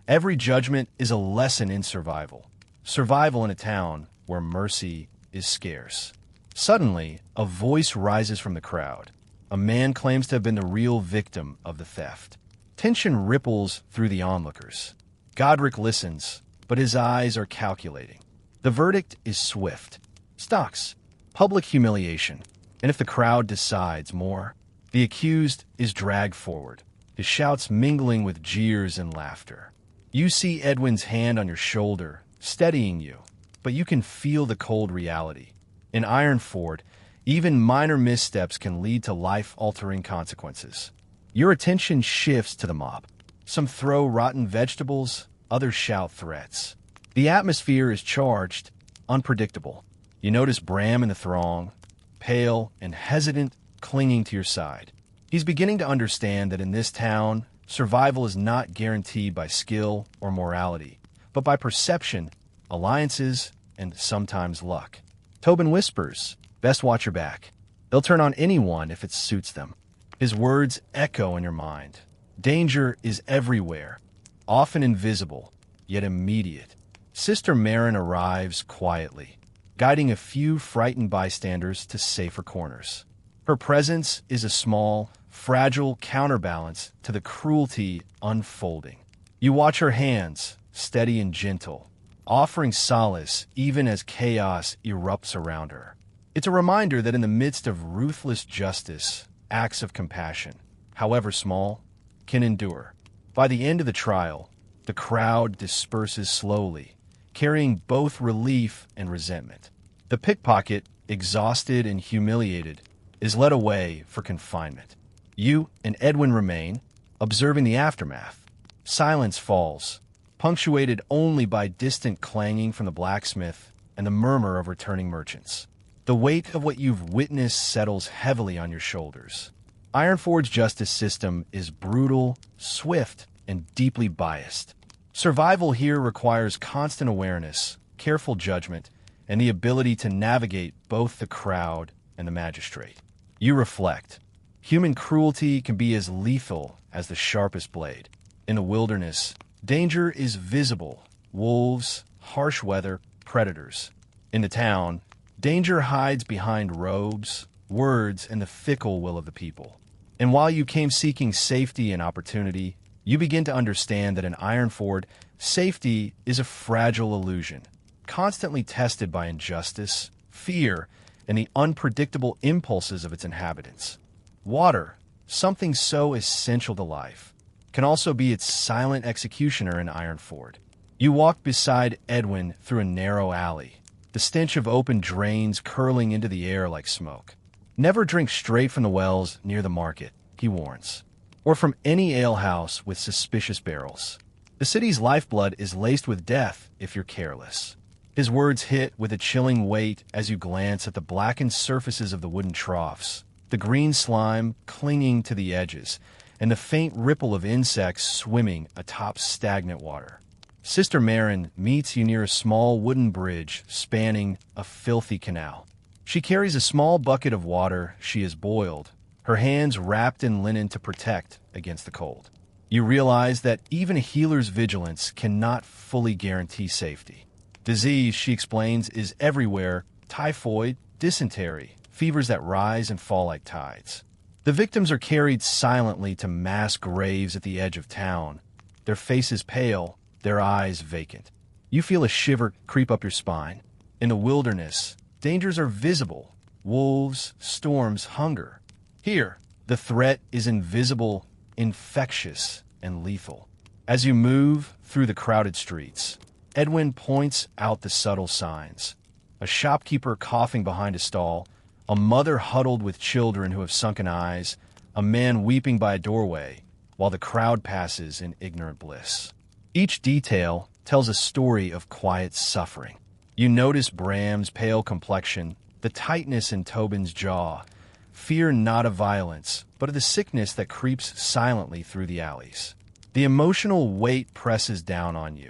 every judgment is a lesson in survival. Survival in a town where mercy is scarce. Suddenly, a voice rises from the crowd. A man claims to have been the real victim of the theft. Tension ripples through the onlookers. Godric listens, but his eyes are calculating. The verdict is swift. Stocks, public humiliation, and if the crowd decides more, the accused is dragged forward, his shouts mingling with jeers and laughter. You see Edwin's hand on your shoulder, steadying you, but you can feel the cold reality. In Ironford, even minor missteps can lead to life-altering consequences. Your attention shifts to the mob. Some throw rotten vegetables, others shout threats. The atmosphere is charged, unpredictable. You notice Bram in the throng, pale and hesitant, clinging to your side. He's beginning to understand that in this town, survival is not guaranteed by skill or morality, but by perception, alliances, and sometimes luck. Tobin whispers, "Best watch your back. They'll turn on anyone if it suits them." His words echo in your mind. Danger is everywhere, often invisible, yet immediate. Sister Marin arrives quietly. guiding a few frightened bystanders to safer corners. Her presence is a small, fragile counterbalance to the cruelty unfolding. You watch her hands, steady and gentle, offering solace even as chaos erupts around her. It's a reminder that in the midst of ruthless justice, acts of compassion, however small, can endure. By the end of the trial, the crowd disperses slowly, carrying both relief and resentment. The pickpocket, exhausted and humiliated, is led away for confinement. You and Edwin remain, observing the aftermath. Silence falls, punctuated only by distant clanging from the blacksmith and the murmur of returning merchants. The weight of what you've witnessed settles heavily on your shoulders. Ironford's justice system is brutal, swift, and deeply biased. Survival here requires constant awareness, careful judgment, and the ability to navigate both the crowd and the magistrate. You reflect. Human cruelty can be as lethal as the sharpest blade. In the wilderness, danger is visible. Wolves, harsh weather, predators. In the town, danger hides behind robes, words, and the fickle will of the people. And while you came seeking safety and opportunity, you begin to understand that in Ironford, safety is a fragile illusion, constantly tested by injustice, fear, and the unpredictable impulses of its inhabitants. Water, something so essential to life, can also be its silent executioner in Ironford. You walk beside Edwin through a narrow alley, the stench of open drains curling into the air like smoke. Never drink straight from the wells near the market, he warns, or from any alehouse with suspicious barrels. The city's lifeblood is laced with death if you're careless. His words hit with a chilling weight as you glance at the blackened surfaces of the wooden troughs, the green slime clinging to the edges, and the faint ripple of insects swimming atop stagnant water. Sister Marin meets you near a small wooden bridge spanning a filthy canal. She carries a small bucket of water she has boiled, her hands wrapped in linen to protect against the cold. You realize that even a healer's vigilance cannot fully guarantee safety. Disease, she explains, is everywhere: typhoid, dysentery, fevers that rise and fall like tides. The victims are carried silently to mass graves at the edge of town, their faces pale, their eyes vacant. You feel a shiver creep up your spine. In the wilderness, dangers are visible: wolves, storms, hunger. Here, the threat is invisible, infectious, and lethal. As you move through the crowded streets, Edwin points out the subtle signs. A shopkeeper coughing behind a stall, a mother huddled with children who have sunken eyes, a man weeping by a doorway, while the crowd passes in ignorant bliss. Each detail tells a story of quiet suffering. You notice Bram's pale complexion, the tightness in Tobin's jaw, fear not of violence, but of the sickness that creeps silently through the alleys. The emotional weight presses down on you.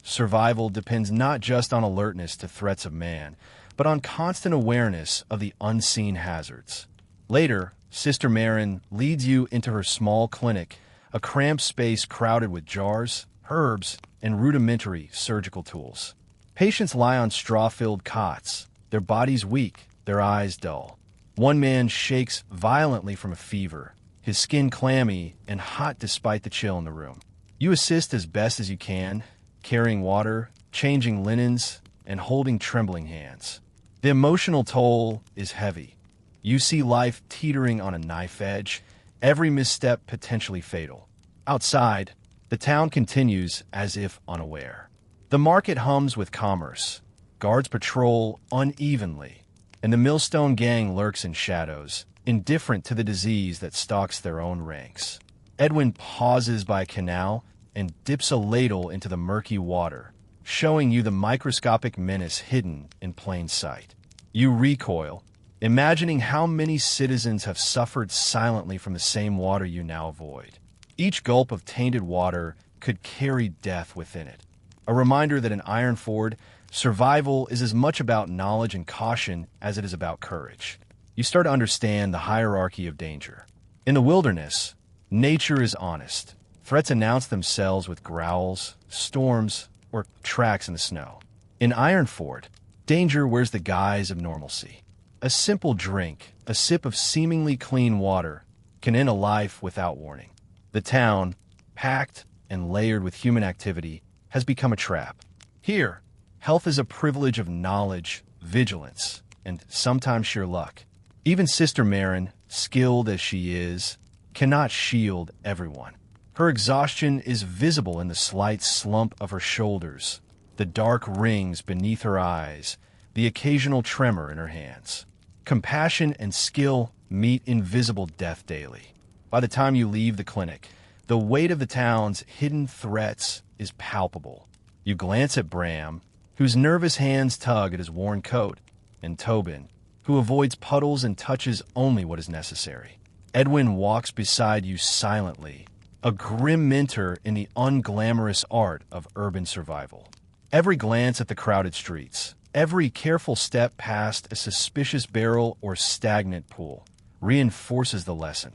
Survival depends not just on alertness to threats of man, but on constant awareness of the unseen hazards. Later, Sister Marin leads you into her small clinic, a cramped space crowded with jars, herbs, and rudimentary surgical tools. Patients lie on straw-filled cots, their bodies weak, their eyes dull. One man shakes violently from a fever, his skin clammy and hot despite the chill in the room. You assist as best as you can, carrying water, changing linens, and holding trembling hands. The emotional toll is heavy. You see life teetering on a knife edge, every misstep potentially fatal. Outside, the town continues as if unaware. The market hums with commerce. Guards patrol unevenly, and the Millstone gang lurks in shadows, indifferent to the disease that stalks their own ranks. Edwin pauses by a canal and dips a ladle into the murky water, showing you the microscopic menace hidden in plain sight. You recoil, imagining how many citizens have suffered silently from the same water you now avoid. Each gulp of tainted water could carry death within it. A reminder that in Ironford, survival is as much about knowledge and caution as it is about courage. You start to understand the hierarchy of danger. In the wilderness, nature is honest. Threats announce themselves with growls, storms, or tracks in the snow. In Ironford, Danger wears the guise of normalcy. A simple drink, a sip of seemingly clean water, can end a life without warning. The town, packed and layered with human activity, has become a trap. Here, health is a privilege of knowledge, vigilance, and sometimes sheer luck. Even Sister Marin, skilled as she is, cannot shield everyone. Her exhaustion is visible in the slight slump of her shoulders, the dark rings beneath her eyes, the occasional tremor in her hands. Compassion and skill meet invisible death daily. By the time you leave the clinic, the weight of the town's hidden threats is palpable. You glance at Bram, whose nervous hands tug at his worn coat, and Tobin, who avoids puddles and touches only what is necessary. Edwin walks beside you silently, a grim mentor in the unglamorous art of urban survival. Every glance at the crowded streets, every careful step past a suspicious barrel or stagnant pool, reinforces the lesson.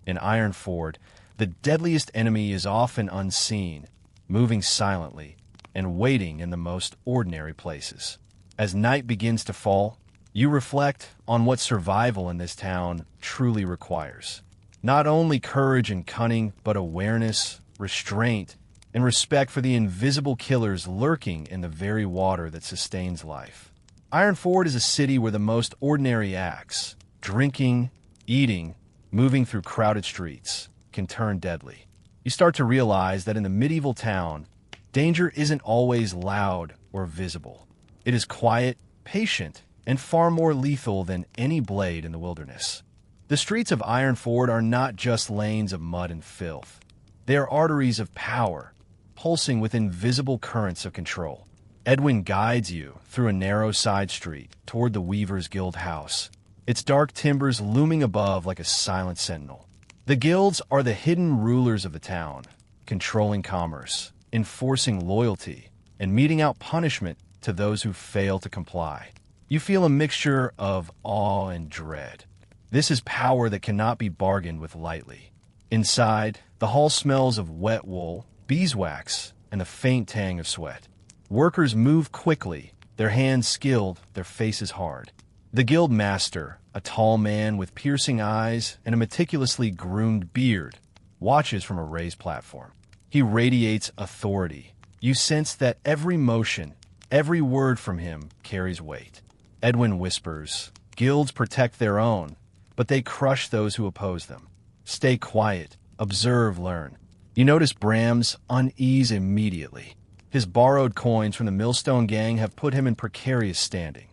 In Ironford, the deadliest enemy is often unseen, moving silently, and waiting in the most ordinary places. As night begins to fall, you reflect on what survival in this town truly requires. Not only courage and cunning, but awareness, restraint, and respect for the invisible killers lurking in the very water that sustains life. Ironford is a city where the most ordinary acts, drinking, eating, moving through crowded streets, can turn deadly. You start to realize that in the medieval town, danger isn't always loud or visible. It is quiet, patient, and far more lethal than any blade in the wilderness. The streets of Ironford are not just lanes of mud and filth. They are arteries of power, pulsing with invisible currents of control. Edwin guides you through a narrow side street toward the Weaver's Guild house, its dark timbers looming above like a silent sentinel. The guilds are the hidden rulers of the town, controlling commerce, enforcing loyalty, and meting out punishment to those who fail to comply. You feel a mixture of awe and dread. This is power that cannot be bargained with lightly. Inside, the hall smells of wet wool, beeswax, and the faint tang of sweat. Workers move quickly, their hands skilled, their faces hard. The guild master, a tall man with piercing eyes and a meticulously groomed beard, watches from a raised platform. He radiates authority. You sense that every motion, every word from him carries weight. Edwin whispers, "Guilds protect their own, but they crush those who oppose them. Stay quiet, observe, learn." You notice Bram's unease immediately. His borrowed coins from the Millstone gang have put him in precarious standing.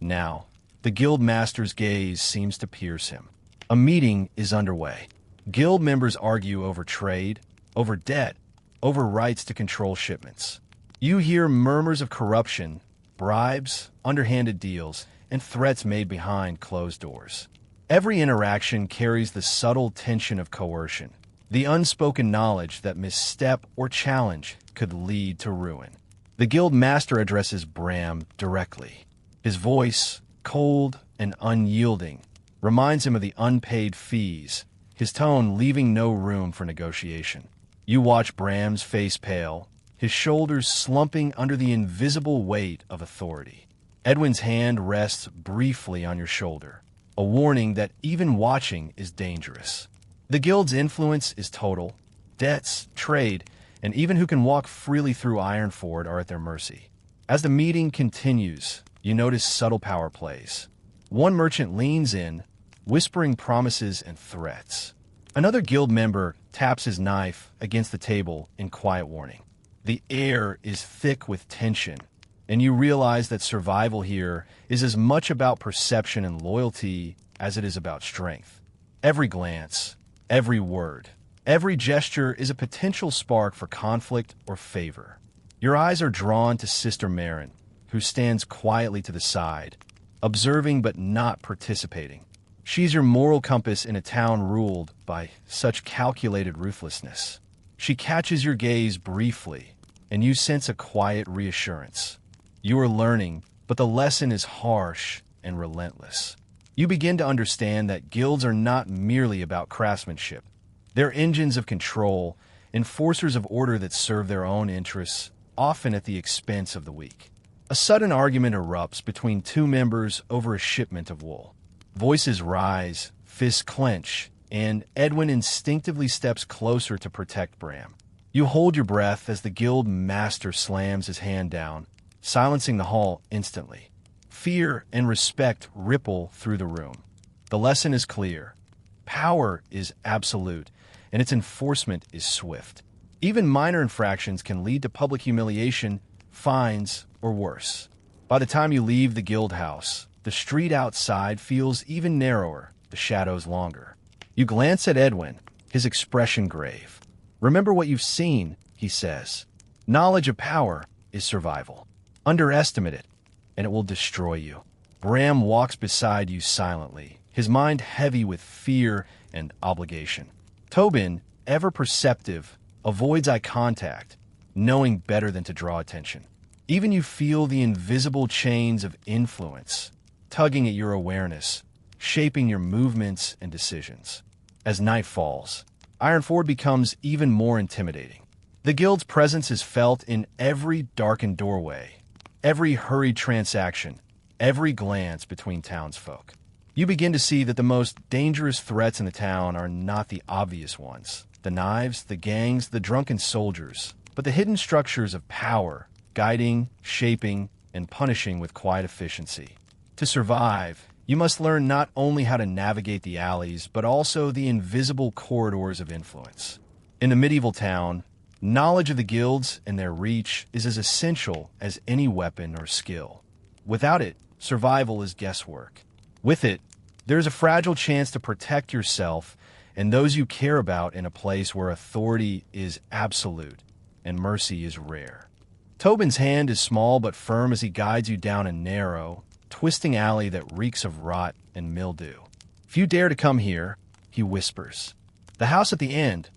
Now, the guild master's gaze seems to pierce him. A meeting is underway. Guild members argue over trade, over debt, over rights to control shipments. You hear murmurs of corruption, bribes, underhanded deals, and threats made behind closed doors. Every interaction carries the subtle tension of coercion, the unspoken knowledge that misstep or challenge could lead to ruin. The guild master addresses Bram directly. His voice, cold and unyielding, reminds him of the unpaid fees, his tone leaving no room for negotiation. You watch Bram's face pale, his shoulders slumping under the invisible weight of authority. Edwin's hand rests briefly on your shoulder, a warning that even watching is dangerous. The guild's influence is total. Debts, trade, and even who can walk freely through Ironford are at their mercy. As the meeting continues, you notice subtle power plays. One merchant leans in, whispering promises and threats. Another guild member taps his knife against the table in quiet warning. The air is thick with tension, and you realize that survival here is as much about perception and loyalty as it is about strength. Every glance, every word, every gesture is a potential spark for conflict or favor. Your eyes are drawn to Sister Marin, who stands quietly to the side, observing but not participating. She's your moral compass in a town ruled by such calculated ruthlessness. She catches your gaze briefly, and you sense a quiet reassurance. You are learning, but the lesson is harsh and relentless. You begin to understand that guilds are not merely about craftsmanship. They're engines of control, enforcers of order that serve their own interests, often at the expense of the weak. A sudden argument erupts between two members over a shipment of wool. Voices rise, fists clench, and Edwin instinctively steps closer to protect Bram. You hold your breath as the guild master slams his hand down, silencing the hall instantly. Fear and respect ripple through the room. The lesson is clear. Power is absolute, and its enforcement is swift. Even minor infractions can lead to public humiliation, fines, or worse. By the time you leave the guild house, the street outside feels even narrower, the shadows longer. You glance at Edwin, his expression grave. Remember what you've seen, he says. Knowledge of power is survival. Underestimate it, and it will destroy you. Bram walks beside you silently, his mind heavy with fear and obligation. Tobin, ever perceptive, avoids eye contact, knowing better than to draw attention. Even you feel the invisible chains of influence, tugging at your awareness, shaping your movements and decisions. As night falls, Ironford becomes even more intimidating. The guild's presence is felt in every darkened doorway, every hurried transaction, every glance between townsfolk. You begin to see that the most dangerous threats in the town are not the obvious ones, the knives, the gangs, the drunken soldiers, but the hidden structures of power, guiding, shaping, and punishing with quiet efficiency. To survive, you must learn not only how to navigate the alleys, but also the invisible corridors of influence. In the medieval town, knowledge of the guilds and their reach is as essential as any weapon or skill. Without it, survival is guesswork. With it, there is a fragile chance to protect yourself and those you care about in a place where authority is absolute and mercy is rare. Tobin's hand is small but firm as he guides you down a narrow, twisting alley that reeks of rot and mildew. If you dare to come here, he whispers. The house at the end.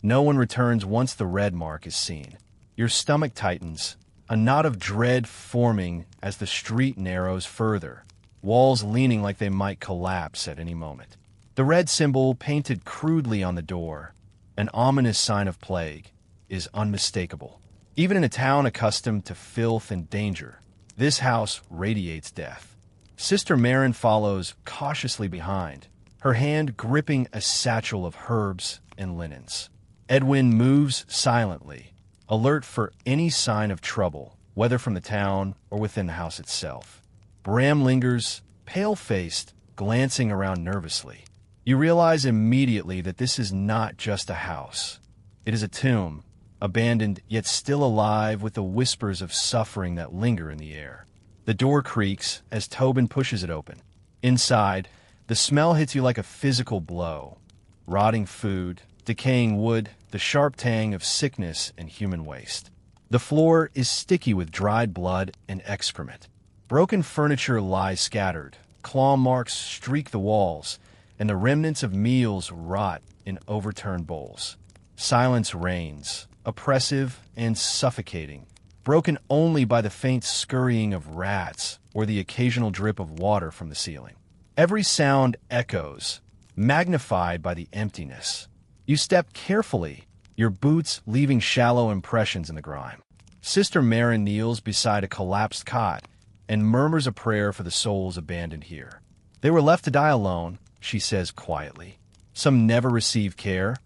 No one returns once the red mark is seen. Your stomach tightens, a knot of dread forming as the street narrows further, walls leaning like they might collapse at any moment. The red symbol painted crudely on the door, an ominous sign of plague, is unmistakable. Even in a town accustomed to filth and danger, this house radiates death. Sister Marin follows cautiously behind, her hand gripping a satchel of herbs and linens. Edwin moves silently, alert for any sign of trouble, whether from the town or within the house itself. Bram lingers, pale-faced, glancing around nervously. You realize immediately that this is not just a house. It is a tomb, abandoned yet still alive with the whispers of suffering that linger in the air. The door creaks as Tobin pushes it open. Inside, the smell hits you like a physical blow. Rotting food, decaying wood, the sharp tang of sickness and human waste. The floor is sticky with dried blood and excrement. Broken furniture lies scattered, claw marks streak the walls, and the remnants of meals rot in overturned bowls. Silence reigns, oppressive and suffocating, broken only by the faint scurrying of rats or the occasional drip of water from the ceiling. Every sound echoes, magnified by the emptiness. You step carefully, your boots leaving shallow impressions in the grime. Sister Marin kneels beside a collapsed cot and murmurs a prayer for the souls abandoned here. They were left to die alone, she says quietly. Some never received care,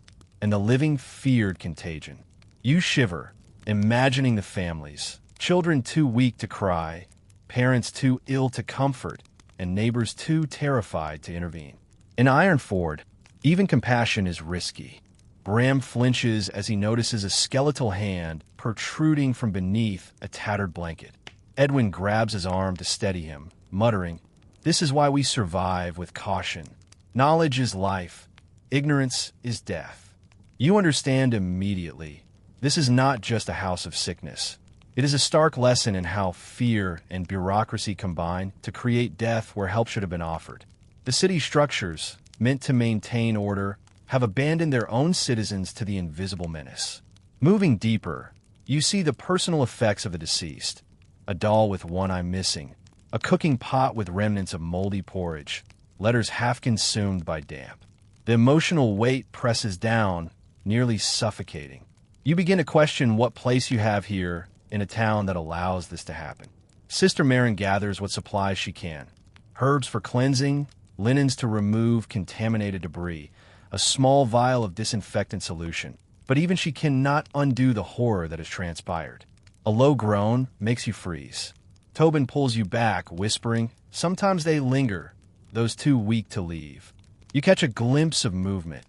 and the living feared contagion. You shiver, imagining the families, children too weak to cry, parents too ill to comfort, and neighbors too terrified to intervene. In Ironford, even compassion is risky. Bram flinches as he notices a skeletal hand protruding from beneath a tattered blanket. Edwin grabs his arm to steady him, muttering, "This is why we survive with caution. Knowledge is life. Ignorance is death." You understand immediately. This is not just a house of sickness. It is a stark lesson in how fear and bureaucracy combine to create death where help should have been offered. The city structures, meant to maintain order, have abandoned their own citizens to the invisible menace. Moving deeper, you see the personal effects of the deceased. A doll with one eye missing, a cooking pot with remnants of moldy porridge, letters half consumed by damp. The emotional weight presses down, nearly suffocating. You begin to question what place you have here in a town that allows this to happen. Sister Marin gathers what supplies she can. Herbs for cleansing, linens to remove contaminated debris, a small vial of disinfectant solution. But even she cannot undo the horror that has transpired. A low groan makes you freeze. Tobin pulls you back, whispering, "Sometimes they linger, those too weak to leave." You catch a glimpse of movement,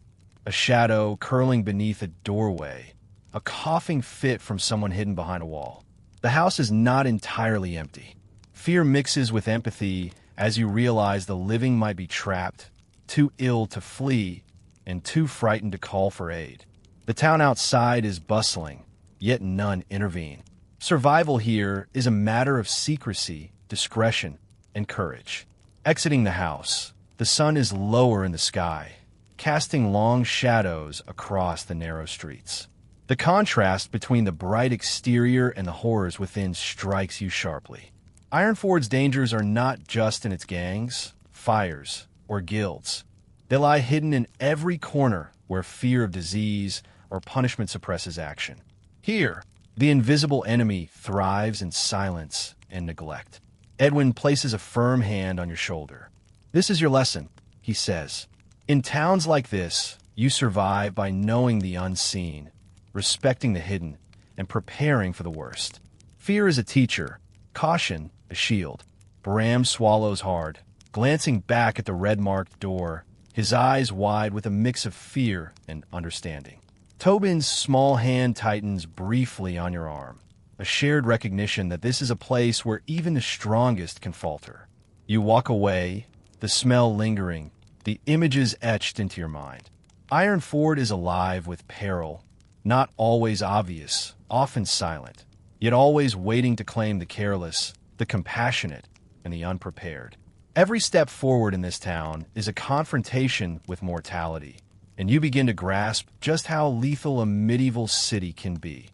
a shadow curling beneath a doorway, a coughing fit from someone hidden behind a wall. The house is not entirely empty. Fear mixes with empathy as you realize the living might be trapped, too ill to flee, and too frightened to call for aid. The town outside is bustling, yet none intervene. Survival here is a matter of secrecy, discretion, and courage. Exiting the house, the sun is lower in the sky, casting long shadows across the narrow streets. The contrast between the bright exterior and the horrors within strikes you sharply. Ironford's dangers are not just in its gangs, fires, or guilds. They lie hidden in every corner where fear of disease or punishment suppresses action. Here, the invisible enemy thrives in silence and neglect. Edwin places a firm hand on your shoulder. "This is your lesson," he says. "In towns like this, you survive by knowing the unseen, respecting the hidden, and preparing for the worst. Fear is a teacher, caution a shield." Bram swallows hard, glancing back at the red-marked door, his eyes wide with a mix of fear and understanding. Tobin's small hand tightens briefly on your arm, a shared recognition that this is a place where even the strongest can falter. You walk away, the smell lingering, the images etched into your mind. Ironford is alive with peril, not always obvious, often silent, yet always waiting to claim the careless, the compassionate, and the unprepared. Every step forward in this town is a confrontation with mortality, and you begin to grasp just how lethal a medieval city can be.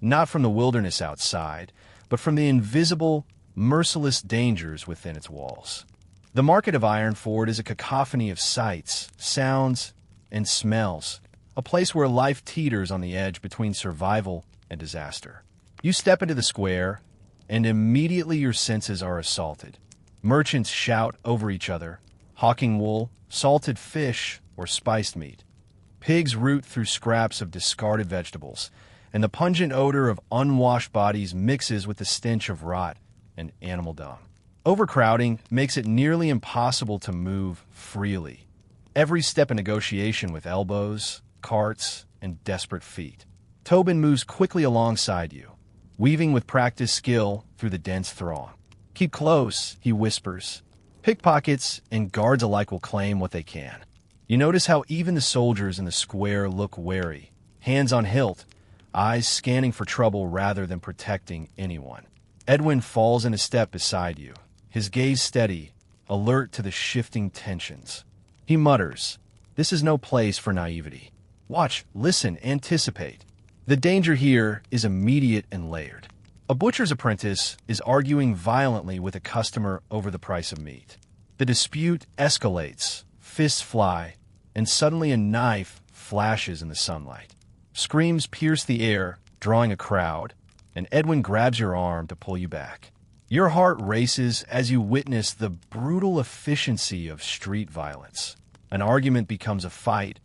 Not from the wilderness outside, but from the invisible, merciless dangers within its walls. The market of Ironford is a cacophony of sights, sounds, and smells, a place where life teeters on the edge between survival and disaster. You step into the square, and immediately your senses are assaulted. Merchants shout over each other, hawking wool, salted fish, or spiced meat. Pigs root through scraps of discarded vegetables, and the pungent odor of unwashed bodies mixes with the stench of rot and animal dung. Overcrowding makes it nearly impossible to move freely. Every step a negotiation with elbows, carts, and desperate feet. Tobin moves quickly alongside you, weaving with practiced skill through the dense throng. "Keep close," he whispers. "Pickpockets and guards alike will claim what they can." You notice how even the soldiers in the square look wary, hands on hilt, eyes scanning for trouble rather than protecting anyone. Edwin falls in a step beside you, his gaze steady, alert to the shifting tensions. He mutters, "This is no place for naivety. Watch, listen, anticipate." The danger here is immediate and layered. A butcher's apprentice is arguing violently with a customer over the price of meat. The dispute escalates, fists fly, and suddenly a knife flashes in the sunlight. Screams pierce the air, drawing a crowd, and Edwin grabs your arm to pull you back. Your heart races as you witness the brutal efficiency of street violence. An argument becomes a fight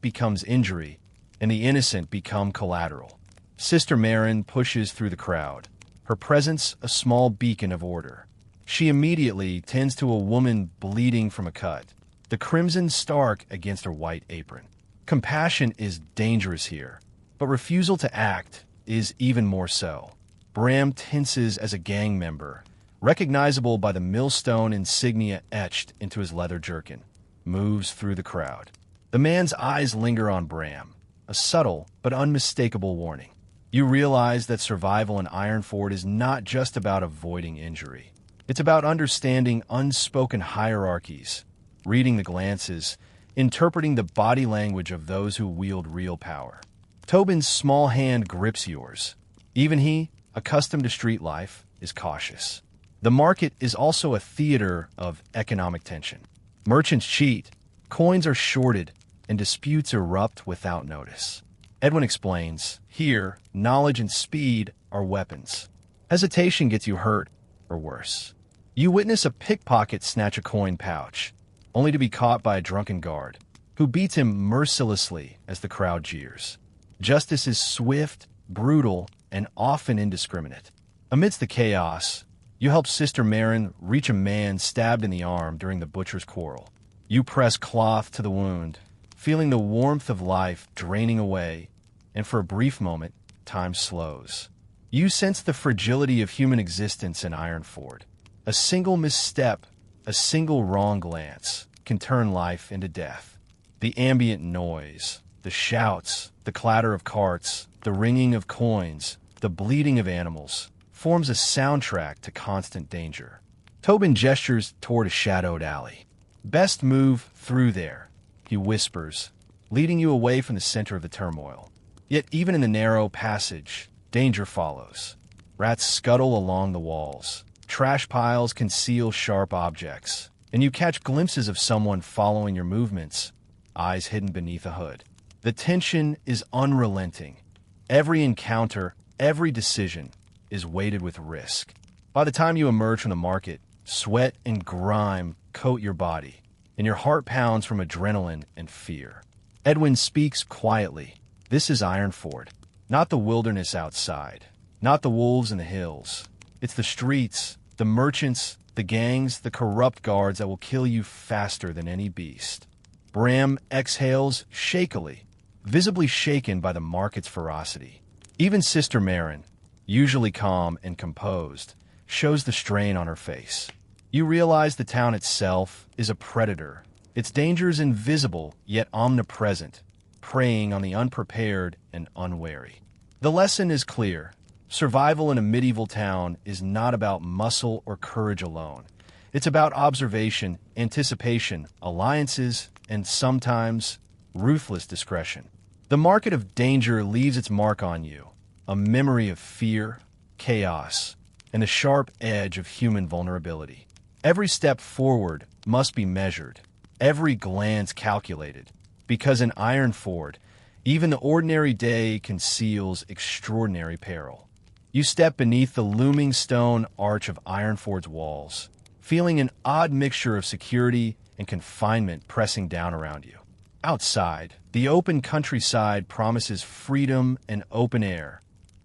becomes injury, and the innocent become collateral. Sister Marin pushes through the crowd, her presence a small beacon of order. She immediately tends to a woman bleeding from a cut, the crimson stark against her white apron. Compassion is dangerous here, but refusal to act is even more so. Bram tenses as a gang member, recognizable by the millstone insignia etched into his leather jerkin, moves through the crowd. The man's eyes linger on Bram, a subtle but unmistakable warning. You realize that survival in Ironford is not just about avoiding injury. It's about understanding unspoken hierarchies, reading the glances, interpreting the body language of those who wield real power. Tobin's small hand grips yours. Even he, accustomed to street life, is cautious. The market is also a theater of economic tension. Merchants cheat, coins are shorted, and disputes erupt without notice. Edwin explains, here, knowledge and speed are weapons. Hesitation gets you hurt, or worse. You witness a pickpocket snatch a coin pouch, only to be caught by a drunken guard, who beats him mercilessly as the crowd jeers. Justice is swift, brutal, and often indiscriminate. Amidst the chaos, you help Sister Marin reach a man stabbed in the arm during the butcher's quarrel. You press cloth to the wound, feeling the warmth of life draining away, and for a brief moment, time slows. You sense the fragility of human existence in Ironford. A single misstep, a single wrong glance, can turn life into death. The ambient noise, the shouts, the clatter of carts, the ringing of coins, the bleating of animals, forms a soundtrack to constant danger. Tobin gestures toward a shadowed alley. "Best move through there," he whispers, leading you away from the center of the turmoil. Yet even in the narrow passage, danger follows. Rats scuttle along the walls. Trash piles conceal sharp objects, and you catch glimpses of someone following your movements, eyes hidden beneath a hood. The tension is unrelenting. Every encounter, every decision is weighted with risk. By the time you emerge from the market, sweat and grime coat your body, and your heart pounds from adrenaline and fear. Edwin speaks quietly. This is Ironford, not the wilderness outside, not the wolves in the hills. It's the streets, the merchants, the gangs, the corrupt guards that will kill you faster than any beast. Bram exhales shakily, visibly shaken by the market's ferocity. Even Sister Marin, usually calm and composed, shows the strain on her face. You realize the town itself is a predator. Its dangers invisible yet omnipresent, preying on the unprepared and unwary. The lesson is clear. Survival in a medieval town is not about muscle or courage alone. It's about observation, anticipation, alliances, and sometimes ruthless discretion. The market of danger leaves its mark on you, a memory of fear, chaos, and the sharp edge of human vulnerability. Every step forward must be measured, every glance calculated, because in Ironford, even the ordinary day conceals extraordinary peril. You step beneath the looming stone arch of Ironford's walls, feeling an odd mixture of security and confinement pressing down around you. Outside, the open countryside promises freedom and open air.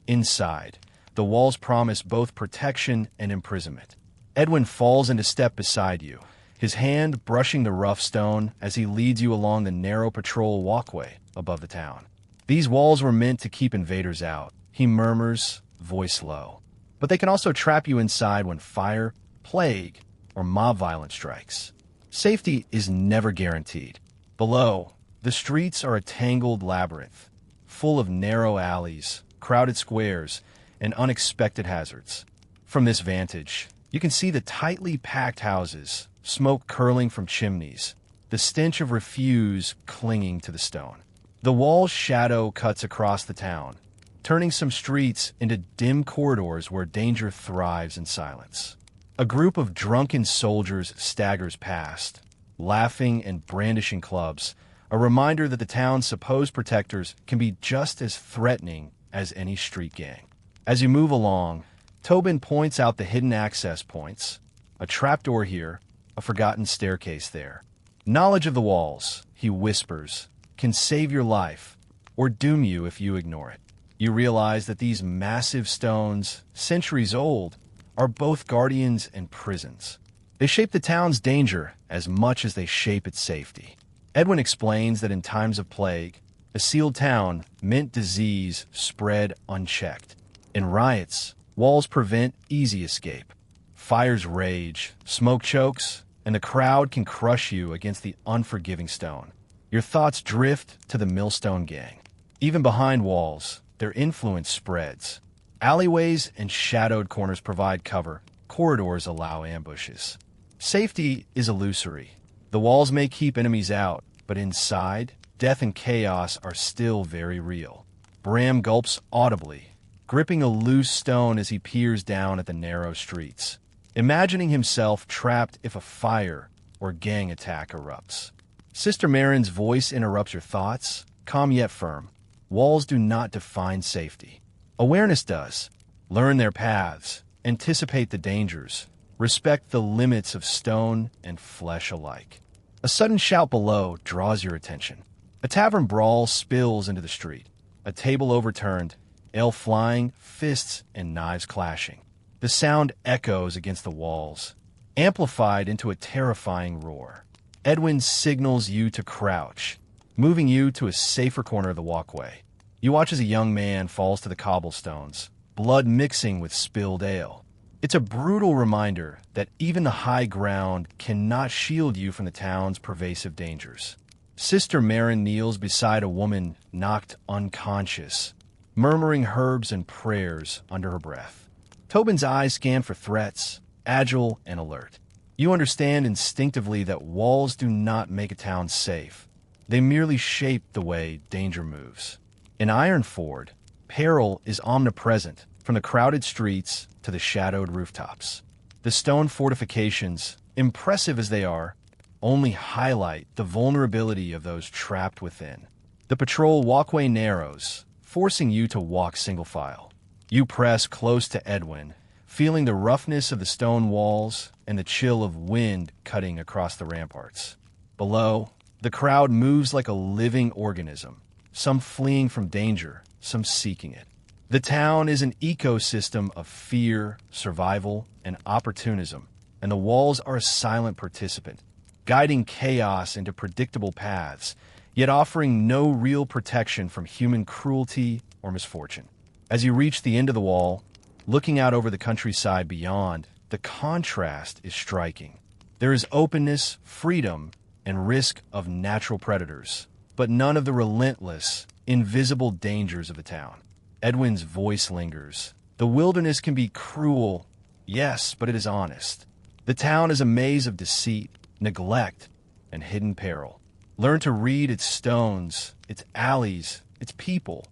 Inside, the walls promise both protection and imprisonment. Edwin falls into step beside you, his hand brushing the rough stone as he leads you along the narrow patrol walkway above the town. "These walls were meant to keep invaders out," he murmurs, voice low. "But they can also trap you inside when fire, plague, or mob violence strikes. Safety is never guaranteed. Below, the streets are a tangled labyrinth, full of narrow alleys, crowded squares, and unexpected hazards. From this vantage, you can see the tightly packed houses, smoke curling from chimneys, the stench of refuse clinging to the stone. The wall's shadow cuts across the town, turning some streets into dim corridors where danger thrives in silence. A group of drunken soldiers staggers past, laughing and brandishing clubs, a reminder that the town's supposed protectors can be just as threatening as any street gang. As you move along, Tobin points out the hidden access points, a trapdoor here, a forgotten staircase there. Knowledge of the walls, he whispers, can save your life, or doom you if you ignore it. You realize that these massive stones, centuries old, are both guardians and prisons. They shape the town's danger as much as they shape its safety. Edwin explains that in times of plague, a sealed town meant disease spread unchecked. In riots, walls prevent easy escape. Fires rage, smoke chokes, and the crowd can crush you against the unforgiving stone. Your thoughts drift to the Millstone Gang. Even behind walls, their influence spreads. Alleyways and shadowed corners provide cover. Corridors allow ambushes. Safety is illusory. The walls may keep enemies out, but inside, death and chaos are still very real. Bram gulps audibly, gripping a loose stone as he peers down at the narrow streets, imagining himself trapped if a fire or gang attack erupts. Sister Marin's voice interrupts your thoughts, calm yet firm. Walls do not define safety. Awareness does. Learn their paths, anticipate the dangers, respect the limits of stone and flesh alike. A sudden shout below draws your attention. A tavern brawl spills into the street. A table overturned, ale flying, fists and knives clashing. The sound echoes against the walls, amplified into a terrifying roar. Edwin signals you to crouch, moving you to a safer corner of the walkway. You watch as a young man falls to the cobblestones, blood mixing with spilled ale. It's a brutal reminder that even the high ground cannot shield you from the town's pervasive dangers. Sister Marin kneels beside a woman knocked unconscious, murmuring herbs and prayers under her breath. Tobin's eyes scan for threats, agile and alert. You understand instinctively that walls do not make a town safe. They merely shape the way danger moves. In Ironford, peril is omnipresent, from the crowded streets to the shadowed rooftops. The stone fortifications, impressive as they are, only highlight the vulnerability of those trapped within. The patrol walkway narrows, forcing you to walk single file. You press close to Edwin, feeling the roughness of the stone walls and the chill of wind cutting across the ramparts. Below, the crowd moves like a living organism, some fleeing from danger, some seeking it. The town is an ecosystem of fear, survival, and opportunism, and the walls are a silent participant, guiding chaos into predictable paths, yet offering no real protection from human cruelty or misfortune. As you reach the end of the wall, looking out over the countryside beyond, the contrast is striking. There is openness, freedom, and risk of natural predators, but none of the relentless, invisible dangers of the town. Edwin's voice lingers. The wilderness can be cruel, yes, but it is honest. The town is a maze of deceit, neglect, and hidden peril. Learn to read its stones, its alleys, its people.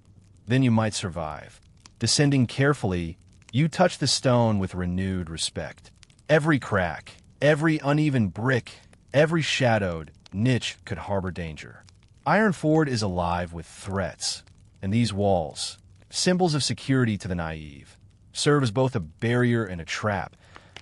Then you might survive. Descending carefully, you touch the stone with renewed respect. Every crack, every uneven brick, every shadowed niche could harbor danger. Ironford is alive with threats, and these walls, symbols of security to the naive, serve as both a barrier and a trap,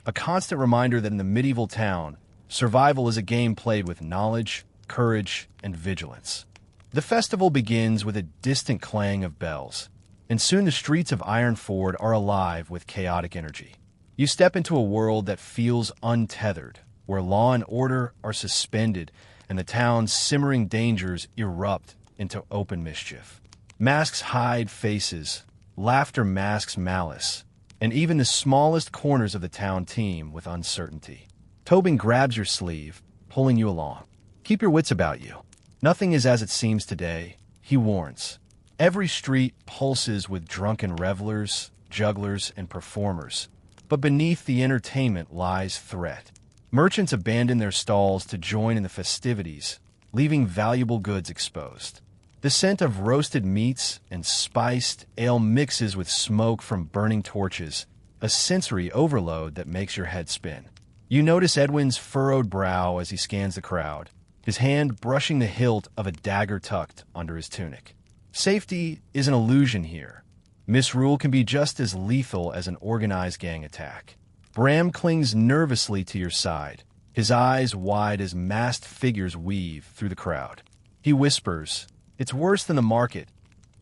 a constant reminder that in the medieval town, survival is a game played with knowledge, courage, and vigilance. The festival begins with a distant clang of bells, and soon the streets of Ironford are alive with chaotic energy. You step into a world that feels untethered, where law and order are suspended and the town's simmering dangers erupt into open mischief. Masks hide faces, laughter masks malice, and even the smallest corners of the town teem with uncertainty. Tobin grabs your sleeve, pulling you along. Keep your wits about you. Nothing is as it seems today, he warns. Every street pulses with drunken revelers, jugglers, and performers, but beneath the entertainment lies threat. Merchants abandon their stalls to join in the festivities, leaving valuable goods exposed. The scent of roasted meats and spiced ale mixes with smoke from burning torches, a sensory overload that makes your head spin. You notice Edwin's furrowed brow as he scans the crowd, his hand brushing the hilt of a dagger tucked under his tunic. Safety is an illusion here. Misrule can be just as lethal as an organized gang attack. Bram clings nervously to your side, his eyes wide as masked figures weave through the crowd. He whispers, "It's worse than the market,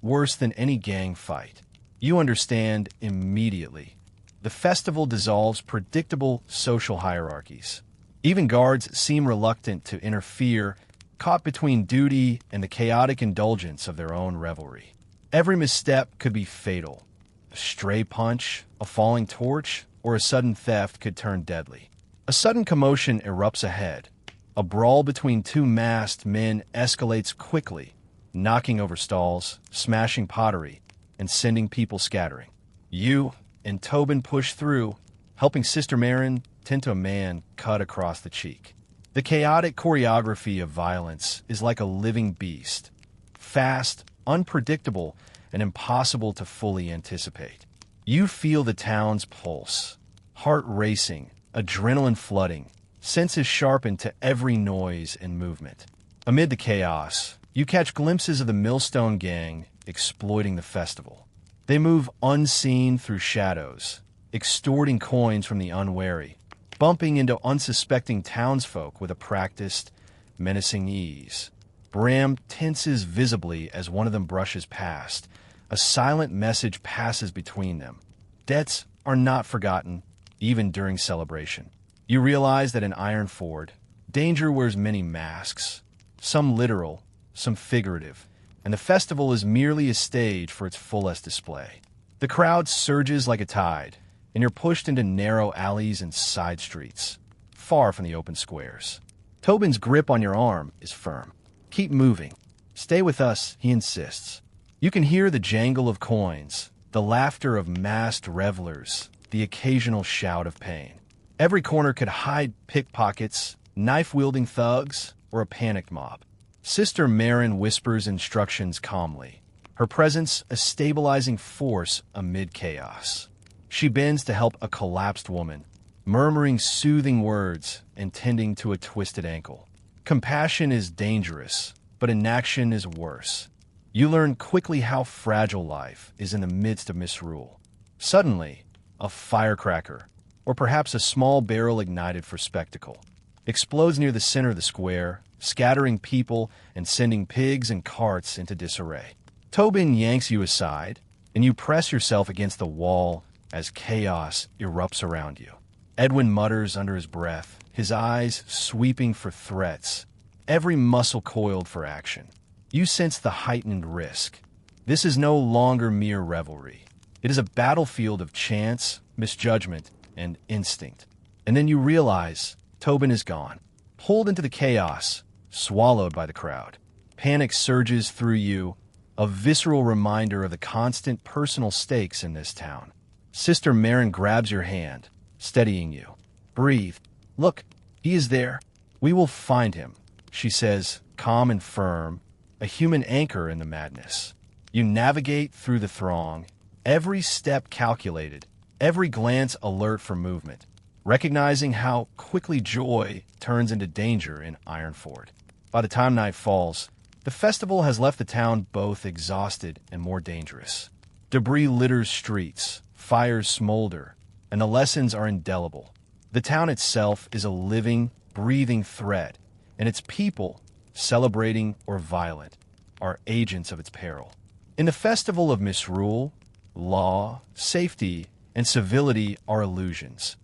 worse than any gang fight." You understand immediately. The festival dissolves predictable social hierarchies. Even guards seem reluctant to interfere, caught between duty and the chaotic indulgence of their own revelry. Every misstep could be fatal. A stray punch, a falling torch, or a sudden theft could turn deadly. A sudden commotion erupts ahead. A brawl between two masked men escalates quickly, knocking over stalls, smashing pottery, and sending people scattering. You and Tobin push through, helping Sister Marin tend to a man cut across the cheek. The chaotic choreography of violence is like a living beast, fast, unpredictable, and impossible to fully anticipate. You feel the town's pulse, heart racing, adrenaline flooding, senses sharpened to every noise and movement. Amid the chaos, you catch glimpses of the Millstone gang exploiting the festival. They move unseen through shadows, extorting coins from the unwary, bumping into unsuspecting townsfolk with a practiced, menacing ease. Bram tenses visibly as one of them brushes past. A silent message passes between them. Debts are not forgotten, even during celebration. You realize that in Ironford, danger wears many masks, some literal, some figurative, and the festival is merely a stage for its fullest display. The crowd surges like a tide, and you're pushed into narrow alleys and side streets, far from the open squares. Tobin's grip on your arm is firm. Keep moving. Stay with us, he insists. You can hear the jangle of coins, the laughter of masked revelers, the occasional shout of pain. Every corner could hide pickpockets, knife-wielding thugs, or a panicked mob. Sister Marin whispers instructions calmly, her presence a stabilizing force amid chaos. She bends to help a collapsed woman, murmuring soothing words and tending to a twisted ankle. Compassion is dangerous, but inaction is worse. You learn quickly how fragile life is in the midst of misrule. Suddenly, a firecracker, or perhaps a small barrel ignited for spectacle, explodes near the center of the square, scattering people and sending pigs and carts into disarray. Tobin yanks you aside, and you press yourself against the wall as chaos erupts around you. Edwin mutters under his breath, his eyes sweeping for threats, every muscle coiled for action. You sense the heightened risk. This is no longer mere revelry. It is a battlefield of chance, misjudgment, and instinct. And then you realize Tobin is gone, pulled into the chaos, swallowed by the crowd. Panic surges through you, a visceral reminder of the constant personal stakes in this town. Sister Marin grabs your hand, steadying you. Breathe. Look, he is there. We will find him, she says, calm and firm, a human anchor in the madness. You navigate through the throng, every step calculated, every glance alert for movement, recognizing how quickly joy turns into danger in Ironford. By the time night falls, the festival has left the town both exhausted and more dangerous. Debris litters streets, fires smolder, and the lessons are indelible. The town itself is a living, breathing thread, and its people, celebrating or violent, are agents of its peril. In the festival of misrule, law, safety, and civility are illusions.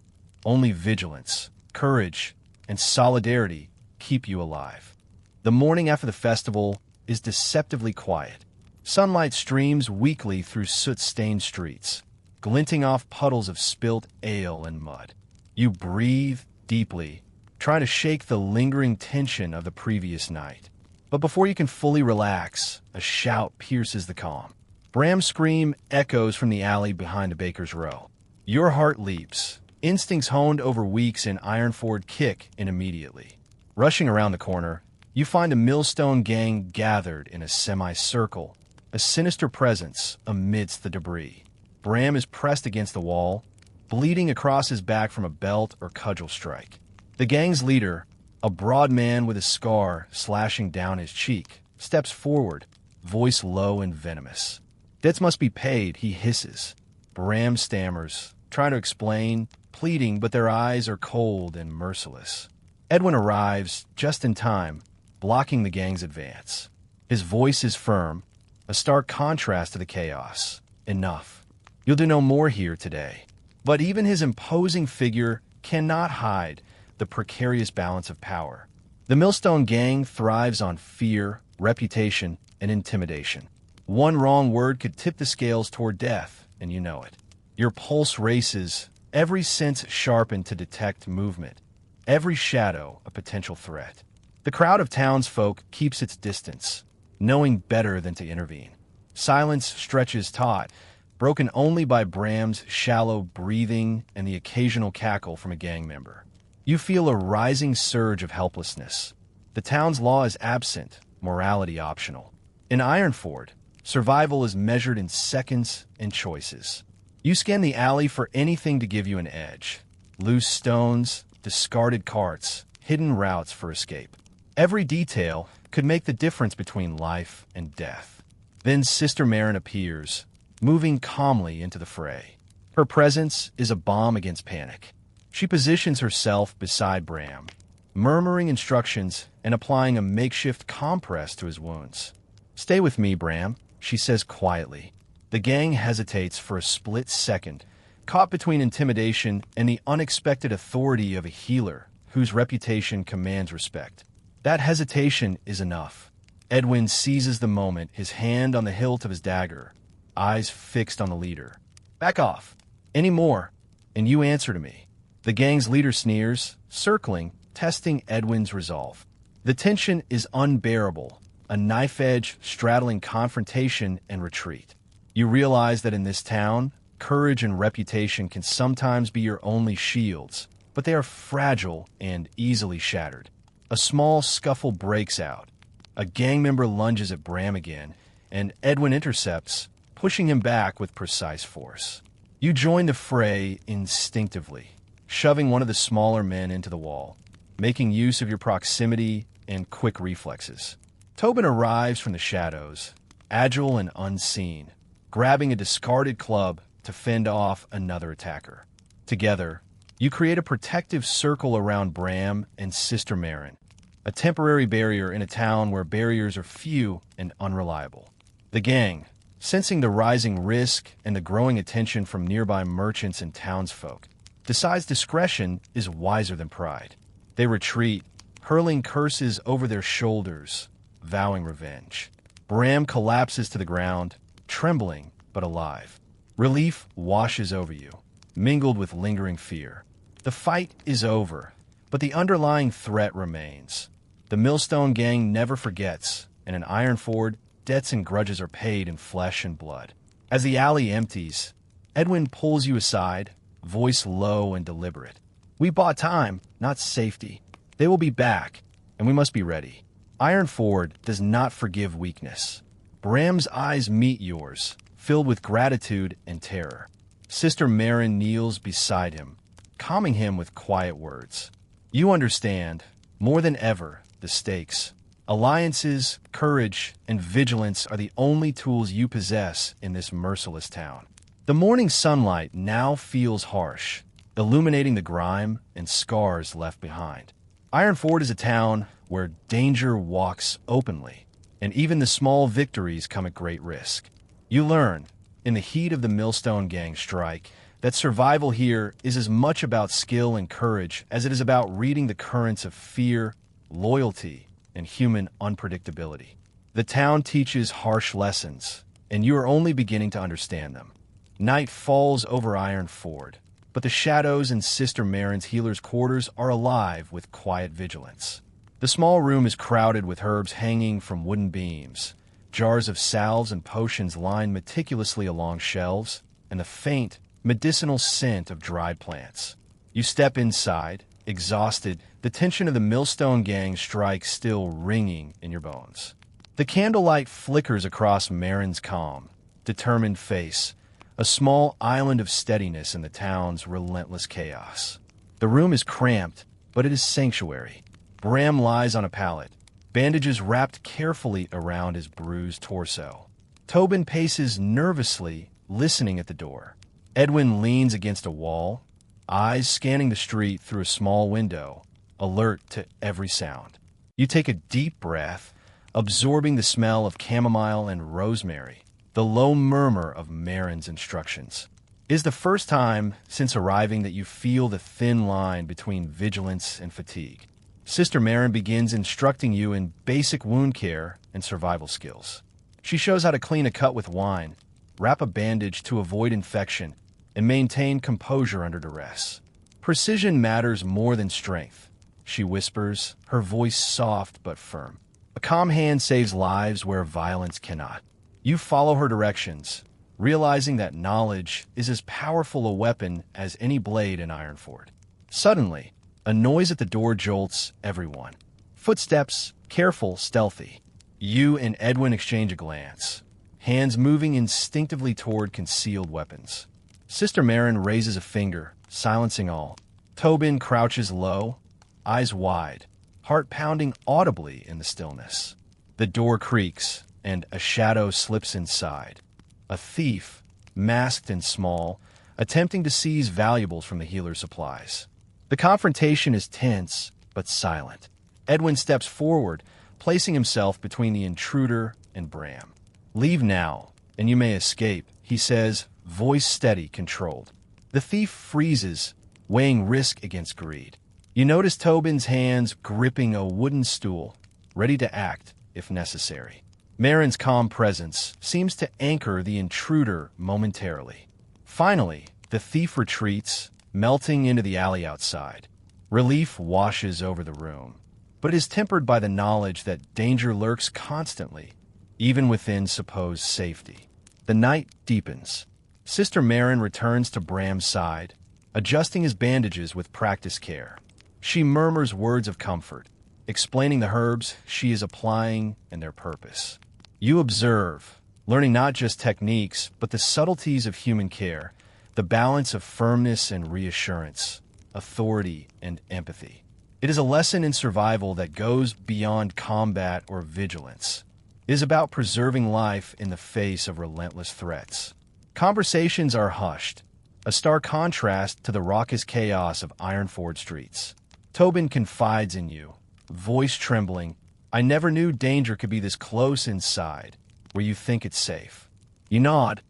Only vigilance, courage, and solidarity keep you alive. The morning after the festival is deceptively quiet. Sunlight streams weakly through soot-stained streets, glinting off puddles of spilt ale and mud. You breathe deeply, trying to shake the lingering tension of the previous night. But before you can fully relax, a shout pierces the calm. Bram's scream echoes from the alley behind a baker's row. Your heart leaps. Instincts honed over weeks in Ironford kick in immediately. Rushing around the corner, you find a millstone gang gathered in a semicircle, a sinister presence amidst the debris. Bram is pressed against the wall, bleeding across his back from a belt or cudgel strike. The gang's leader, a broad man with a scar slashing down his cheek, steps forward, voice low and venomous. Debts must be paid, he hisses. Bram stammers, trying to explain, pleading, but their eyes are cold and merciless. Edwin arrives just in time, blocking the gang's advance. His voice is firm, a stark contrast to the chaos. Enough. You'll do no more here today. But even his imposing figure cannot hide the precarious balance of power. The Millstone Gang thrives on fear, reputation, and intimidation. One wrong word could tip the scales toward death, and you know it. Your pulse races, every sense sharpened to detect movement, every shadow a potential threat. The crowd of townsfolk keeps its distance, knowing better than to intervene. Silence stretches taut, broken only by Bram's shallow breathing and the occasional cackle from a gang member. You feel a rising surge of helplessness. The town's law is absent, morality optional. In Ironford, survival is measured in seconds and choices. You scan the alley for anything to give you an edge. Loose stones, discarded carts, hidden routes for escape. Every detail could make the difference between life and death. Then Sister Marin appears, moving calmly into the fray. Her presence is a balm against panic. She positions herself beside Bram, murmuring instructions and applying a makeshift compress to his wounds. "Stay with me, Bram," she says quietly. The gang hesitates for a split second, caught between intimidation and the unexpected authority of a healer whose reputation commands respect. That hesitation is enough. Edwin seizes the moment, his hand on the hilt of his dagger, eyes fixed on the leader. "Back off. Any more, and you answer to me." The gang's leader sneers, circling, testing Edwin's resolve. The tension is unbearable, a knife edge straddling confrontation and retreat. You realize that in this town, courage and reputation can sometimes be your only shields, but they are fragile and easily shattered. A small scuffle breaks out. A gang member lunges at Bram again, and Edwin intercepts, pushing him back with precise force. You join the fray instinctively, shoving one of the smaller men into the wall, making use of your proximity and quick reflexes. Tobin arrives from the shadows, agile and unseen, grabbing a discarded club to fend off another attacker. Together, you create a protective circle around Bram and Sister Marin, a temporary barrier in a town where barriers are few and unreliable. The gang, sensing the rising risk and the growing attention from nearby merchants and townsfolk, decides discretion is wiser than pride. They retreat, hurling curses over their shoulders, vowing revenge. Bram collapses to the ground, trembling but alive. Relief washes over you, mingled with lingering fear. The fight is over, but the underlying threat remains. The Millstone gang never forgets, and in Ironford, debts and grudges are paid in flesh and blood. As the alley empties, Edwin pulls you aside, voice low and deliberate. "We bought time, not safety. They will be back, and we must be ready." Ironford does not forgive weakness. Bram's eyes meet yours, filled with gratitude and terror. Sister Marin kneels beside him, calming him with quiet words. You understand, more than ever, the stakes. Alliances, courage, and vigilance are the only tools you possess in this merciless town. The morning sunlight now feels harsh, illuminating the grime and scars left behind. Ironford is a town where danger walks openly, and even the small victories come at great risk. You learn, in the heat of the Millstone gang strike, that survival here is as much about skill and courage as it is about reading the currents of fear, loyalty, and human unpredictability. The town teaches harsh lessons, and you are only beginning to understand them. Night falls over Ironford, but the shadows in Sister Marin's healer's quarters are alive with quiet vigilance. The small room is crowded with herbs hanging from wooden beams, jars of salves and potions lined meticulously along shelves, and the faint, medicinal scent of dried plants. You step inside, exhausted, the tension of the Millstone gang strike still ringing in your bones. The candlelight flickers across Marin's calm, determined face, a small island of steadiness in the town's relentless chaos. The room is cramped, but it is sanctuary. Bram lies on a pallet, bandages wrapped carefully around his bruised torso. Tobin paces nervously, listening at the door. Edwin leans against a wall, eyes scanning the street through a small window, alert to every sound. You take a deep breath, absorbing the smell of chamomile and rosemary, the low murmur of Marin's instructions. It is the first time since arriving that you feel the thin line between vigilance and fatigue. Sister Marin begins instructing you in basic wound care and survival skills. She shows how to clean a cut with wine, wrap a bandage to avoid infection, and maintain composure under duress. Precision matters more than strength, she whispers, her voice soft but firm. A calm hand saves lives where violence cannot. You follow her directions, realizing that knowledge is as powerful a weapon as any blade in Ironford. Suddenly, a noise at the door jolts everyone. Footsteps, careful, stealthy. You and Edwin exchange a glance, hands moving instinctively toward concealed weapons. Sister Marin raises a finger, silencing all. Tobin crouches low, eyes wide, heart pounding audibly in the stillness. The door creaks, and a shadow slips inside. A thief, masked and small, attempting to seize valuables from the healer's supplies. The confrontation is tense, but silent. Edwin steps forward, placing himself between the intruder and Bram. "Leave now, and you may escape," he says, voice steady, controlled. The thief freezes, weighing risk against greed. You notice Tobin's hands gripping a wooden stool, ready to act if necessary. Marin's calm presence seems to anchor the intruder momentarily. Finally, the thief retreats, melting into the alley outside. Relief washes over the room, but is tempered by the knowledge that danger lurks constantly, even within supposed safety. The night deepens. Sister Marin returns to Bram's side, adjusting his bandages with practiced care. She murmurs words of comfort, explaining the herbs she is applying and their purpose. You observe, learning not just techniques, but the subtleties of human care, the balance of firmness and reassurance, authority and empathy. It is a lesson in survival that goes beyond combat or vigilance. It is about preserving life in the face of relentless threats. Conversations are hushed, a stark contrast to the raucous chaos of Ironford streets. Tobin confides in you, voice trembling. "I never knew danger could be this close inside, where you think it's safe." You nod,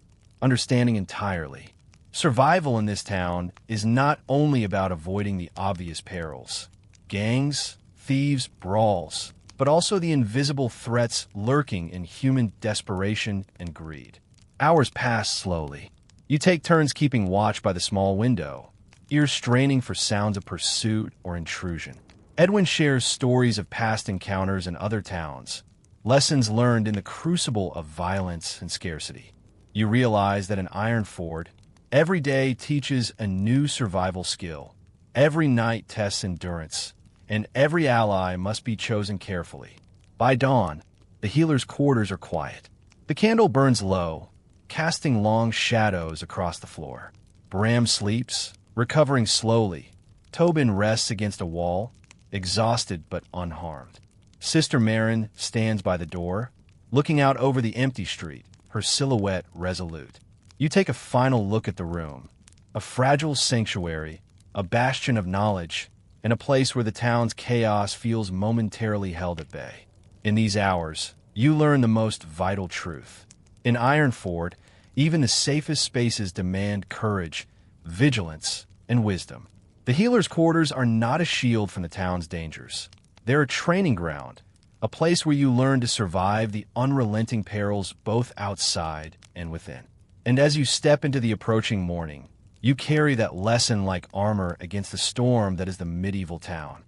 understanding entirely. Survival in this town is not only about avoiding the obvious perils, gangs, thieves, brawls, but also the invisible threats lurking in human desperation and greed. Hours pass slowly. You take turns keeping watch by the small window, ears straining for sounds of pursuit or intrusion. Edwin shares stories of past encounters in other towns, lessons learned in the crucible of violence and scarcity. You realize that in Ironford, every day teaches a new survival skill. Every night tests endurance, and every ally must be chosen carefully. By dawn, the healer's quarters are quiet. The candle burns low, casting long shadows across the floor. Bram sleeps, recovering slowly. Tobin rests against a wall, exhausted but unharmed. Sister Marin stands by the door, looking out over the empty street, her silhouette resolute. You take a final look at the room, a fragile sanctuary, a bastion of knowledge, and a place where the town's chaos feels momentarily held at bay. In these hours, you learn the most vital truth. In Ironford, even the safest spaces demand courage, vigilance, and wisdom. The healer's quarters are not a shield from the town's dangers. They're a training ground, a place where you learn to survive the unrelenting perils both outside and within. And as you step into the approaching morning, you carry that lesson like armor against the storm that is the medieval town.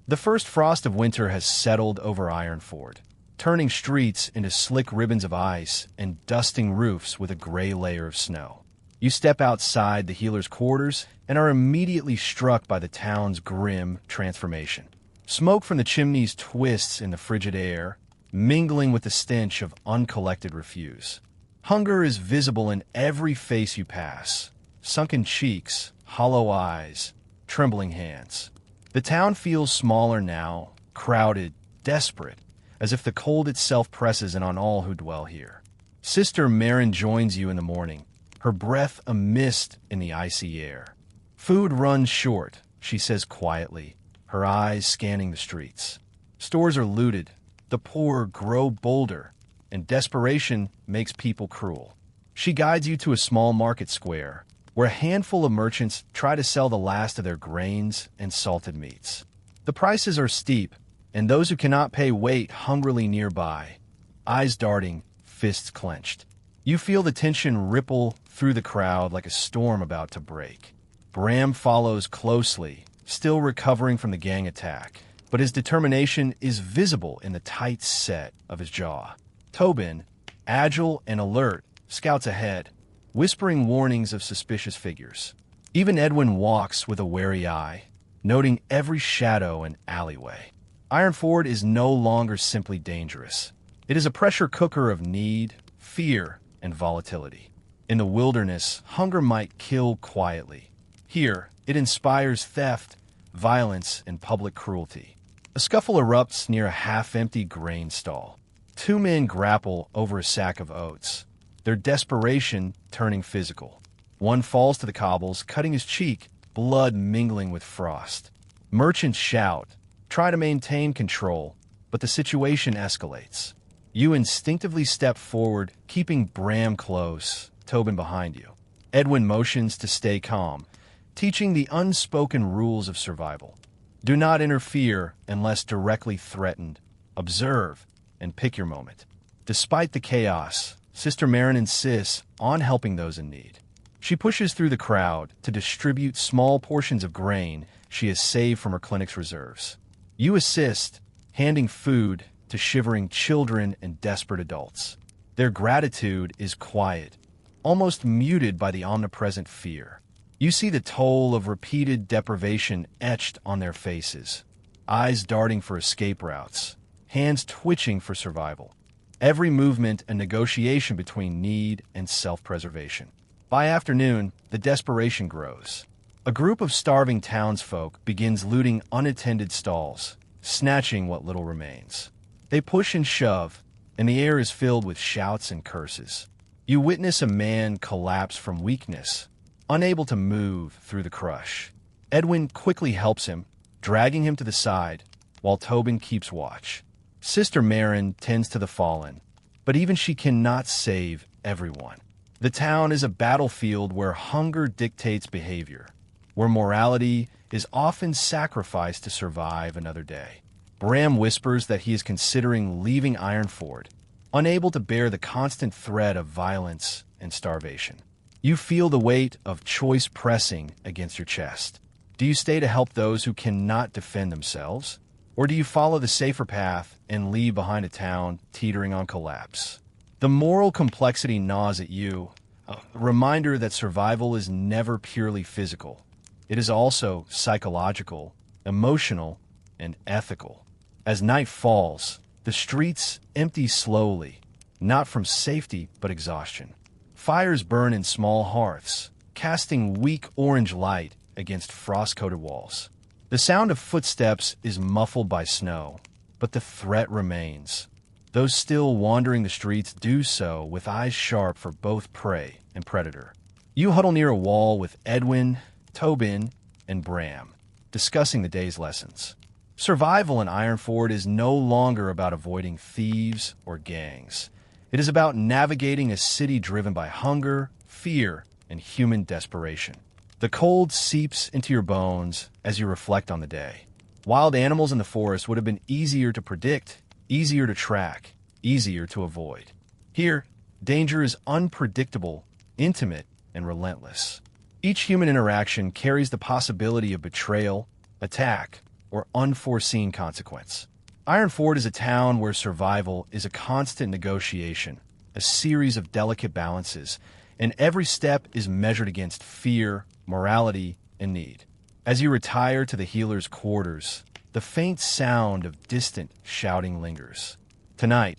The first frost of winter has settled over Ironford, turning streets into slick ribbons of ice and dusting roofs with a gray layer of snow. You step outside the healer's quarters and are immediately struck by the town's grim transformation. Smoke from the chimneys twists in the frigid air, mingling with the stench of uncollected refuse. Hunger is visible in every face you pass. Sunken cheeks, hollow eyes, trembling hands. The town feels smaller now, crowded, desperate, as if the cold itself presses in on all who dwell here. Sister Marin joins you in the morning, her breath a mist in the icy air. "Food runs short," she says quietly, her eyes scanning the streets. Stores are looted, the poor grow bolder, and desperation makes people cruel. She guides you to a small market square, where a handful of merchants try to sell the last of their grains and salted meats. The prices are steep, and those who cannot pay wait hungrily nearby, eyes darting, fists clenched. You feel the tension ripple through the crowd like a storm about to break. Bram follows closely, still recovering from the gang attack, but his determination is visible in the tight set of his jaw. Tobin, agile and alert, scouts ahead, whispering warnings of suspicious figures. Even Edwin walks with a wary eye, noting every shadow and alleyway. Ironford is no longer simply dangerous. It is a pressure cooker of need, fear, and volatility. In the wilderness, hunger might kill quietly. Here, it inspires theft, violence, and public cruelty. A scuffle erupts near a half-empty grain stall. Two men grapple over a sack of oats, their desperation turning physical. One falls to the cobbles, cutting his cheek, blood mingling with frost. Merchants shout, try to maintain control, but the situation escalates. You instinctively step forward, keeping Bram close, Tobin behind you. Edwin motions to stay calm, teaching the unspoken rules of survival. Do not interfere unless directly threatened. Observe and pick your moment. Despite the chaos, Sister Marin insists on helping those in need. She pushes through the crowd to distribute small portions of grain she has saved from her clinic's reserves. You assist, handing food to shivering children and desperate adults. Their gratitude is quiet, almost muted by the omnipresent fear. You see the toll of repeated deprivation etched on their faces, eyes darting for escape routes, hands twitching for survival. Every movement a negotiation between need and self-preservation. By afternoon, the desperation grows. A group of starving townsfolk begins looting unattended stalls, snatching what little remains. They push and shove, and the air is filled with shouts and curses. You witness a man collapse from weakness, unable to move through the crush. Edwin quickly helps him, dragging him to the side, while Tobin keeps watch. Sister Marin tends to the fallen, but even she cannot save everyone. The town is a battlefield where hunger dictates behavior, where morality is often sacrificed to survive another day. Bram whispers that he is considering leaving Ironford, unable to bear the constant threat of violence and starvation. You feel the weight of choice pressing against your chest. Do you stay to help those who cannot defend themselves? Or do you follow the safer path and leave behind a town teetering on collapse? The moral complexity gnaws at you, a reminder that survival is never purely physical. It is also psychological, emotional, and ethical. As night falls, the streets empty slowly, not from safety but exhaustion. Fires burn in small hearths, casting weak orange light against frost-coated walls. The sound of footsteps is muffled by snow, but the threat remains. Those still wandering the streets do so with eyes sharp for both prey and predator. You huddle near a wall with Edwin, Tobin, and Bram, discussing the day's lessons. Survival in Ironford is no longer about avoiding thieves or gangs. It is about navigating a city driven by hunger, fear, and human desperation. The cold seeps into your bones as you reflect on the day. Wild animals in the forest would have been easier to predict, easier to track, easier to avoid. Here, danger is unpredictable, intimate, and relentless. Each human interaction carries the possibility of betrayal, attack, or unforeseen consequence. Ironford is a town where survival is a constant negotiation, a series of delicate balances, and every step is measured against fear, morality, and need. As you retire to the healer's quarters, the faint sound of distant shouting lingers. Tonight,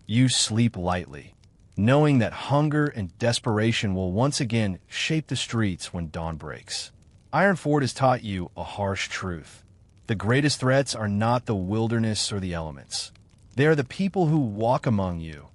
you sleep lightly, knowing that hunger and desperation will once again shape the streets when dawn breaks. Ironford has taught you a harsh truth. The greatest threats are not the wilderness or the elements. They are the people who walk among you,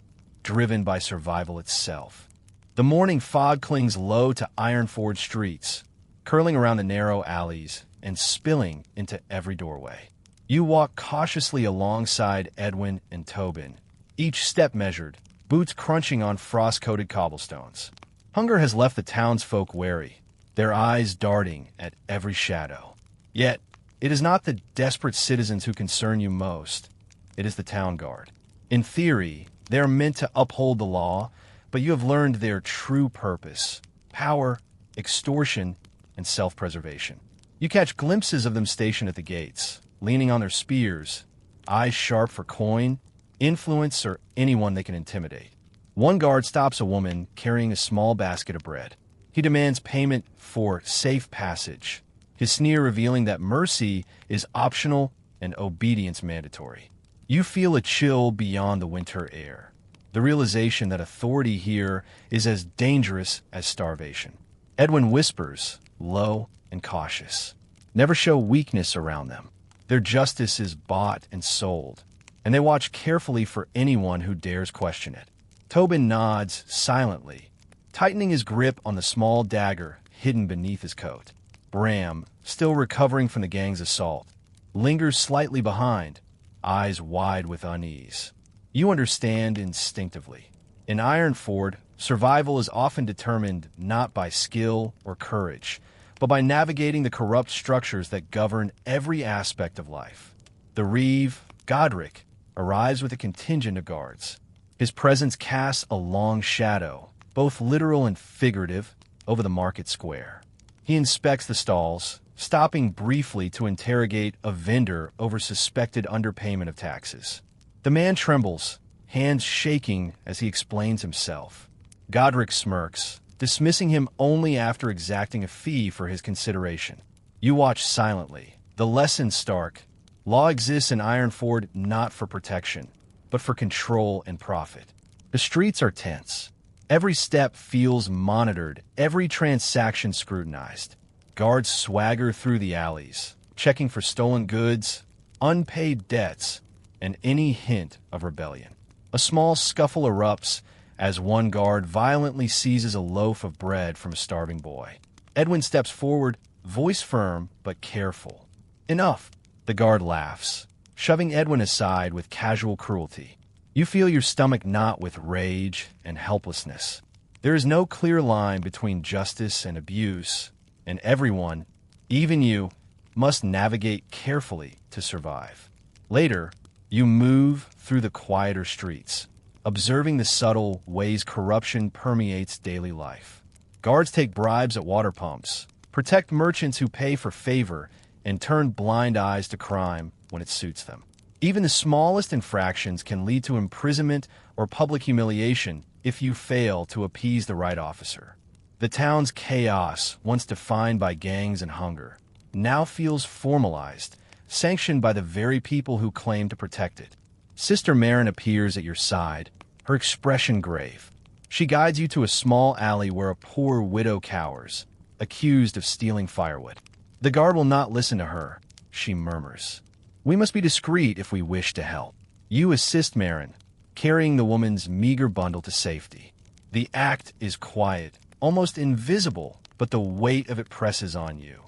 driven by survival itself. The morning fog clings low to Ironford streets, curling around the narrow alleys and spilling into every doorway. You walk cautiously alongside Edwin and Tobin, each step measured, boots crunching on frost-coated cobblestones. Hunger has left the townsfolk wary, their eyes darting at every shadow. Yet, it is not the desperate citizens who concern you most. It is the town guard. In theory, they are meant to uphold the law, but you have learned their true purpose: power, extortion, and self-preservation. You catch glimpses of them stationed at the gates, leaning on their spears, eyes sharp for coin, influence, or anyone they can intimidate. One guard stops a woman carrying a small basket of bread. He demands payment for safe passage, his sneer revealing that mercy is optional and obedience mandatory. You feel a chill beyond the winter air, the realization that authority here is as dangerous as starvation. Edwin whispers, low and cautious. Never show weakness around them. Their justice is bought and sold, and they watch carefully for anyone who dares question it. Tobin nods silently, tightening his grip on the small dagger hidden beneath his coat. Bram, still recovering from the gang's assault, lingers slightly behind, eyes wide with unease. You understand instinctively. In Ironford, survival is often determined not by skill or courage, but by navigating the corrupt structures that govern every aspect of life. The Reeve, Godric, arrives with a contingent of guards. His presence casts a long shadow, both literal and figurative, over the market square. He inspects the stalls, stopping briefly to interrogate a vendor over suspected underpayment of taxes. The man trembles, hands shaking as he explains himself. Godric smirks, dismissing him only after exacting a fee for his consideration. You watch silently. The lesson's stark. Law exists in Ironford not for protection, but for control and profit. The streets are tense. Every step feels monitored, every transaction scrutinized. Guards swagger through the alleys, checking for stolen goods, unpaid debts, and any hint of rebellion. A small scuffle erupts as one guard violently seizes a loaf of bread from a starving boy. Edwin steps forward, voice firm but careful. "Enough," the guard laughs, shoving Edwin aside with casual cruelty. You feel your stomach knot with rage and helplessness. There is no clear line between justice and abuse, and everyone, even you, must navigate carefully to survive. Later, you move through the quieter streets, observing the subtle ways corruption permeates daily life. Guards take bribes at water pumps, protect merchants who pay for favor, and turn blind eyes to crime when it suits them. Even the smallest infractions can lead to imprisonment or public humiliation if you fail to appease the right officer. The town's chaos, once defined by gangs and hunger, now feels formalized, sanctioned by the very people who claim to protect it. Sister Marin appears at your side, her expression grave. She guides you to a small alley where a poor widow cowers, accused of stealing firewood. The guard will not listen to her, she murmurs. We must be discreet if we wish to help. You assist Marin, carrying the woman's meager bundle to safety. The act is quiet, almost invisible, but the weight of it presses on you.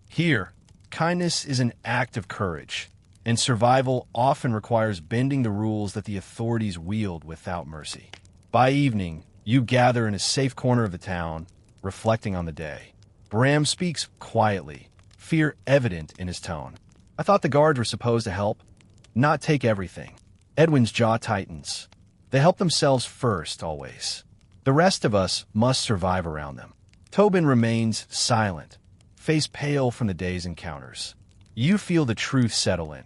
Here, kindness is an act of courage, and survival often requires bending the rules that the authorities wield without mercy. By evening, you gather in a safe corner of the town, reflecting on the day. Bram speaks quietly, fear evident in his tone. I thought the guards were supposed to help, not take everything. Edwin's jaw tightens. They help themselves first, always. The rest of us must survive around them. Tobin remains silent, face pale from the day's encounters. You feel the truth settle in.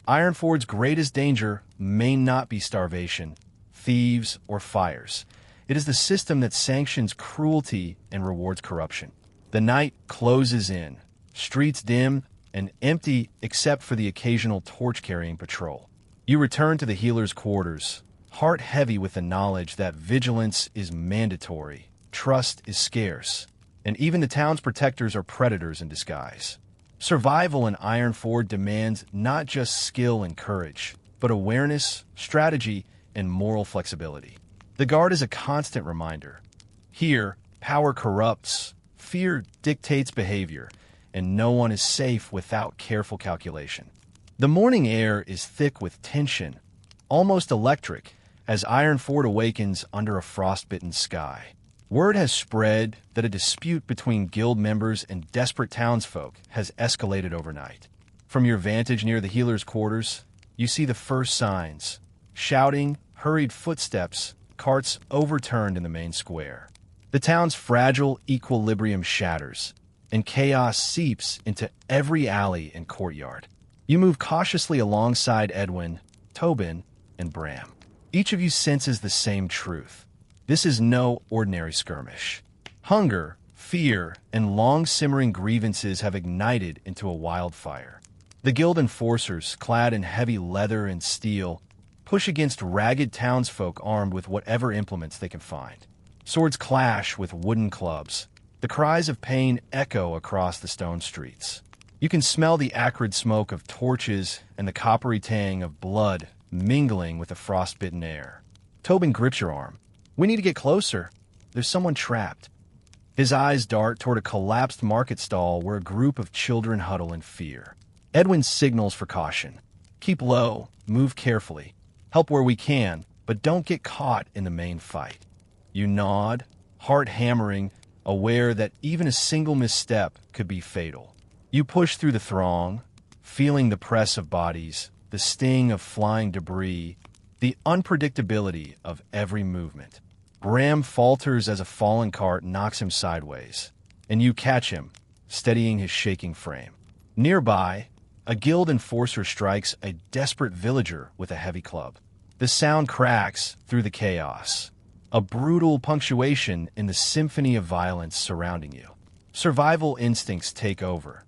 Ironford's greatest danger may not be starvation, thieves, or fires. It is the system that sanctions cruelty and rewards corruption. The night closes in, streets dim and empty except for the occasional torch-carrying patrol. You return to the healer's quarters, heart heavy with the knowledge that vigilance is mandatory, trust is scarce, and even the town's protectors are predators in disguise. Survival in Ironford demands not just skill and courage, but awareness, strategy, and moral flexibility. The guard is a constant reminder. Here, power corrupts, fear dictates behavior, and no one is safe without careful calculation. The morning air is thick with tension, almost electric, as Ironford awakens under a frostbitten sky. Word has spread that a dispute between guild members and desperate townsfolk has escalated overnight. From your vantage near the healer's quarters, you see the first signs: shouting, hurried footsteps, carts overturned in the main square. The town's fragile equilibrium shatters, and chaos seeps into every alley and courtyard. You move cautiously alongside Edwin, Tobin, and Bram. Each of you senses the same truth. This is no ordinary skirmish. Hunger, fear, and long-simmering grievances have ignited into a wildfire. The guild enforcers, clad in heavy leather and steel, push against ragged townsfolk armed with whatever implements they can find. Swords clash with wooden clubs. The cries of pain echo across the stone streets. You can smell the acrid smoke of torches and the coppery tang of blood mingling with the frostbitten air. Tobin grips your arm. We need to get closer. there's someone trapped. His eyes dart toward a collapsed market stall where a group of children huddle in fear. Edwin signals for caution. Keep low, move carefully, help where we can, but don't get caught in the main fight. You nod, heart hammering, aware that even a single misstep could be fatal. You push through the throng, feeling the press of bodies, the sting of flying debris, the unpredictability of every movement. Bram falters as a fallen cart knocks him sideways, and you catch him, steadying his shaking frame. Nearby, a guild enforcer strikes a desperate villager with a heavy club. The sound cracks through the chaos, a brutal punctuation in the symphony of violence surrounding you. Survival instincts take over,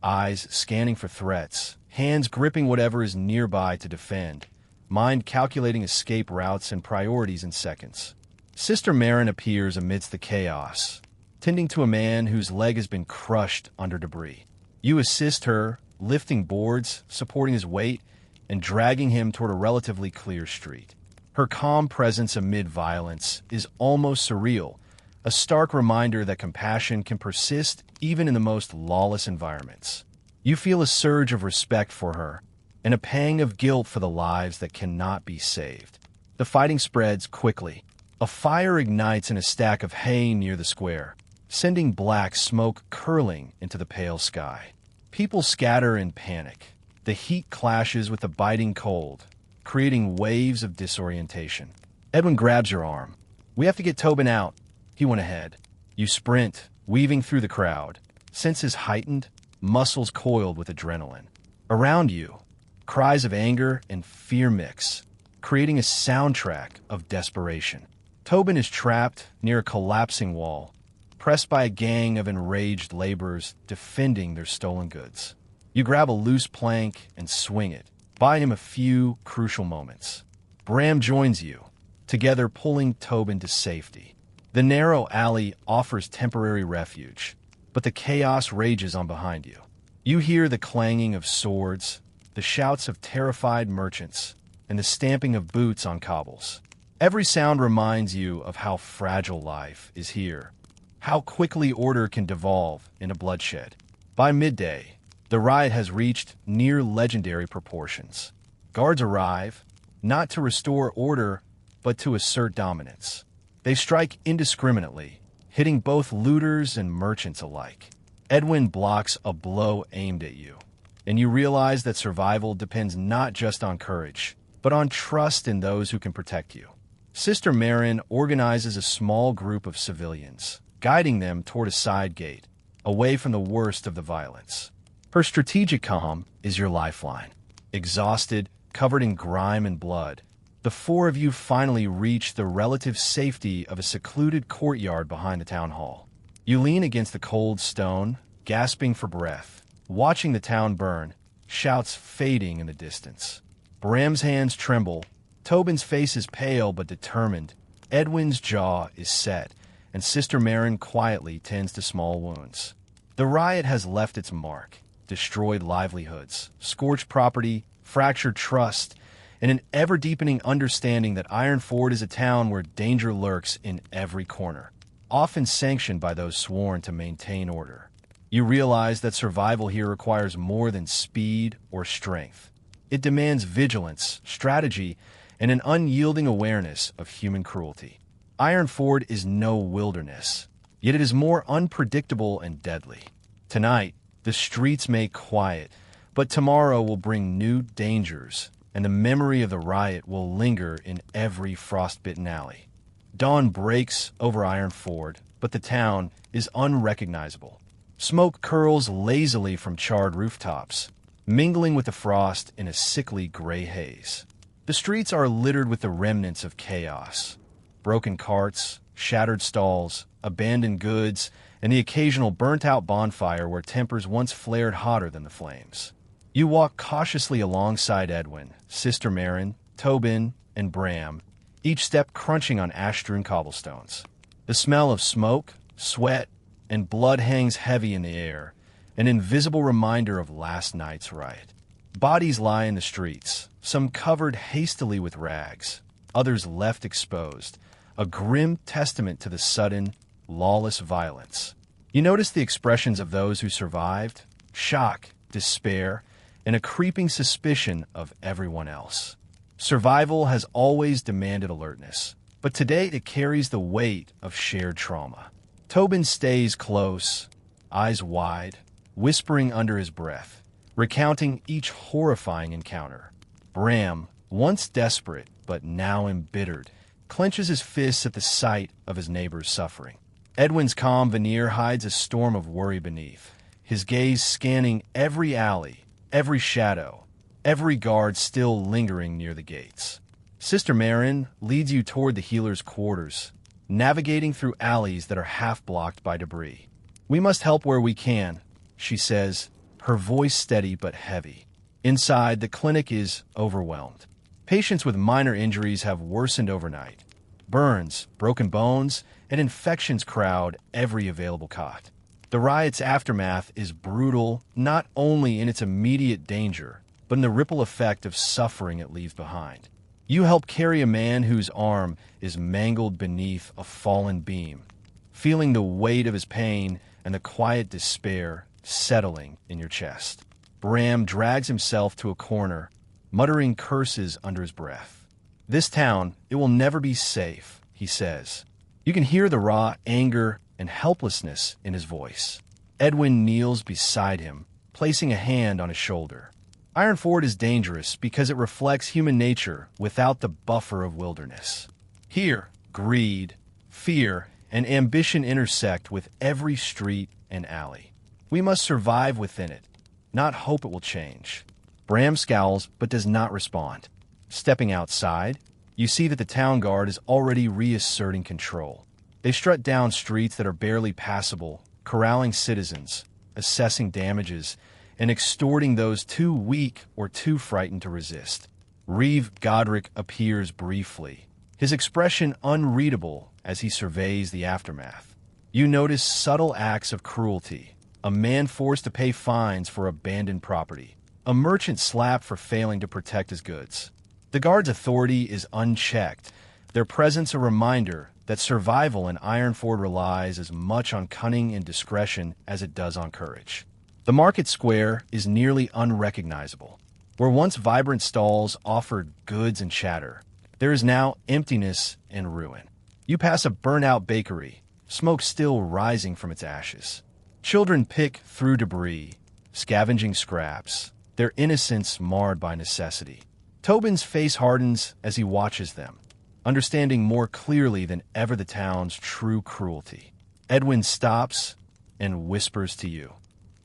eyes scanning for threats, hands gripping whatever is nearby to defend, mind calculating escape routes and priorities in seconds. Sister Marin appears amidst the chaos, tending to a man whose leg has been crushed under debris. You assist her, lifting boards, supporting his weight, and dragging him toward a relatively clear street. Her calm presence amid violence is almost surreal, a stark reminder that compassion can persist even in the most lawless environments. You feel a surge of respect for her, and a pang of guilt for the lives that cannot be saved. The fighting spreads quickly. A fire ignites in a stack of hay near the square, sending black smoke curling into the pale sky. People scatter in panic. The heat clashes with the biting cold, creating waves of disorientation. Edwin grabs your arm. We have to get Tobin out. He went ahead. You sprint, weaving through the crowd, senses heightened, muscles coiled with adrenaline. Around you, cries of anger and fear mix, creating a soundtrack of desperation. Tobin is trapped near a collapsing wall, pressed by a gang of enraged laborers defending their stolen goods. You grab a loose plank and swing it, buying him a few crucial moments. Bram joins you, together pulling Tobin to safety. The narrow alley offers temporary refuge, but the chaos rages on behind you. You hear the clanging of swords, the shouts of terrified merchants, and the stamping of boots on cobbles. Every sound reminds you of how fragile life is here, how quickly order can devolve into bloodshed. By midday, the riot has reached near legendary proportions. Guards arrive, not to restore order, but to assert dominance. They strike indiscriminately, hitting both looters and merchants alike. Edwin blocks a blow aimed at you, and you realize that survival depends not just on courage, but on trust in those who can protect you. Sister Marin organizes a small group of civilians, guiding them toward a side gate, away from the worst of the violence. Her strategic calm is your lifeline. Exhausted, covered in grime and blood, the four of you finally reach the relative safety of a secluded courtyard behind the town hall. You lean against the cold stone, gasping for breath, watching the town burn, shouts fading in the distance. Bram's hands tremble. Tobin's face is pale but determined. Edwin's jaw is set, and Sister Marin quietly tends to small wounds. The riot has left its mark, destroyed livelihoods, scorched property, fractured trust, and an ever-deepening understanding that Ironford is a town where danger lurks in every corner, often sanctioned by those sworn to maintain order. You realize that survival here requires more than speed or strength. It demands vigilance, strategy, and an unyielding awareness of human cruelty. Ironford is no wilderness, yet it is more unpredictable and deadly. Tonight, the streets may quiet, but tomorrow will bring new dangers, and the memory of the riot will linger in every frostbitten alley. Dawn breaks over Ironford, but the town is unrecognizable. Smoke curls lazily from charred rooftops, mingling with the frost in a sickly gray haze. The streets are littered with the remnants of chaos. Broken carts, shattered stalls, abandoned goods, and the occasional burnt-out bonfire where tempers once flared hotter than the flames. You walk cautiously alongside Edwin, Sister Marin, Tobin, and Bram, each step crunching on ash-strewn cobblestones. The smell of smoke, sweat, and blood hangs heavy in the air, an invisible reminder of last night's riot. Bodies lie in the streets, some covered hastily with rags, others left exposed, a grim testament to the sudden, lawless violence. You notice the expressions of those who survived: shock, despair, and a creeping suspicion of everyone else. Survival has always demanded alertness, but today it carries the weight of shared trauma. Tobin stays close, eyes wide, whispering under his breath, recounting each horrifying encounter. Bram, once desperate but now embittered, clenches his fists at the sight of his neighbor's suffering. Edwin's calm veneer hides a storm of worry beneath, his gaze scanning every alley, every shadow, every guard still lingering near the gates. Sister Marin leads you toward the healer's quarters, navigating through alleys that are half-blocked by debris. "We must help where we can," she says, her voice steady but heavy. Inside, the clinic is overwhelmed. Patients with minor injuries have worsened overnight. Burns, broken bones, and infections crowd every available cot. The riot's aftermath is brutal not only in its immediate danger, but in the ripple effect of suffering it leaves behind. You help carry a man whose arm is mangled beneath a fallen beam, feeling the weight of his pain and the quiet despair settling in your chest. Bram drags himself to a corner, muttering curses under his breath. "This town, it will never be safe," he says. You can hear the raw anger and helplessness in his voice. Edwin kneels beside him, placing a hand on his shoulder. Ironford is dangerous because it reflects human nature without the buffer of wilderness. Here, greed, fear, and ambition intersect with every street and alley. We must survive within it, not hope it will change. Bram scowls but does not respond. Stepping outside, you see that the town guard is already reasserting control. They strut down streets that are barely passable, corralling citizens, assessing damages, and extorting those too weak or too frightened to resist. Reeve Godric appears briefly, his expression unreadable as he surveys the aftermath. You notice subtle acts of cruelty: a man forced to pay fines for abandoned property, a merchant slapped for failing to protect his goods. The guard's authority is unchecked, their presence a reminder that survival in Ironford relies as much on cunning and discretion as it does on courage. The market square is nearly unrecognizable. Where once vibrant stalls offered goods and chatter, there is now emptiness and ruin. You pass a burnt-out bakery, smoke still rising from its ashes. Children pick through debris, scavenging scraps, their innocence marred by necessity. Tobin's face hardens as he watches them, understanding more clearly than ever the town's true cruelty. Edwin stops and whispers to you.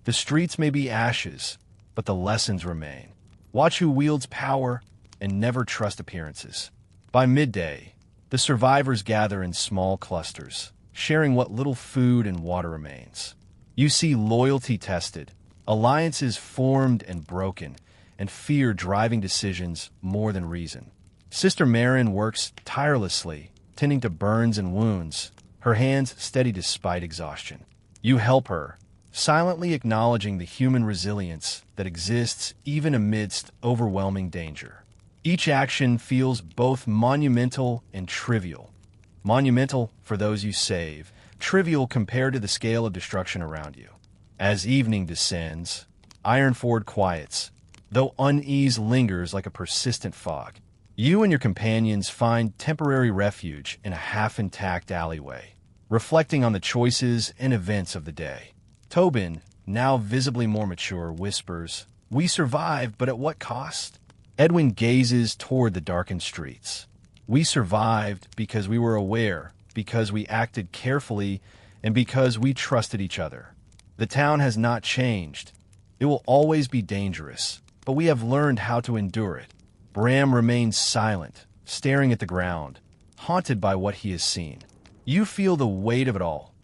The streets may be ashes, but the lessons remain. Watch who wields power and never trust appearances. By midday, the survivors gather in small clusters, sharing what little food and water remains. You see loyalty tested, alliances formed and broken, and fear driving decisions more than reason. Sister Marin works tirelessly, tending to burns and wounds, her hands steady despite exhaustion. You help her, silently acknowledging the human resilience that exists even amidst overwhelming danger. Each action feels both monumental and trivial. Monumental for those you save, trivial compared to the scale of destruction around you. As evening descends, Ironford quiets, though unease lingers like a persistent fog. You and your companions find temporary refuge in a half-intact alleyway, reflecting on the choices and events of the day. Tobin, now visibly more mature, whispers, "We survived, but at what cost?" Edwin gazes toward the darkened streets. "We survived because we were aware, because we acted carefully, and because we trusted each other. The town has not changed. It will always be dangerous, but we have learned how to endure it." Bram remains silent, staring at the ground, haunted by what he has seen. You feel the weight of it all.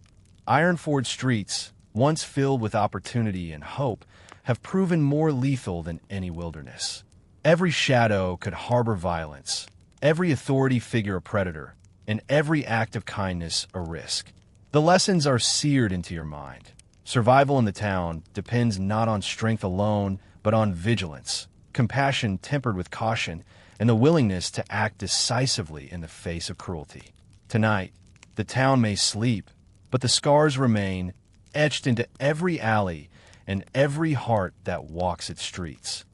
Ironford streets, once filled with opportunity and hope, have proven more lethal than any wilderness. Every shadow could harbor violence, every authority figure a predator, and every act of kindness a risk. The lessons are seared into your mind. Survival in the town depends not on strength alone, but on vigilance, compassion tempered with caution, and the willingness to act decisively in the face of cruelty. Tonight, the town may sleep, but the scars remain, etched into every alley and every heart that walks its streets.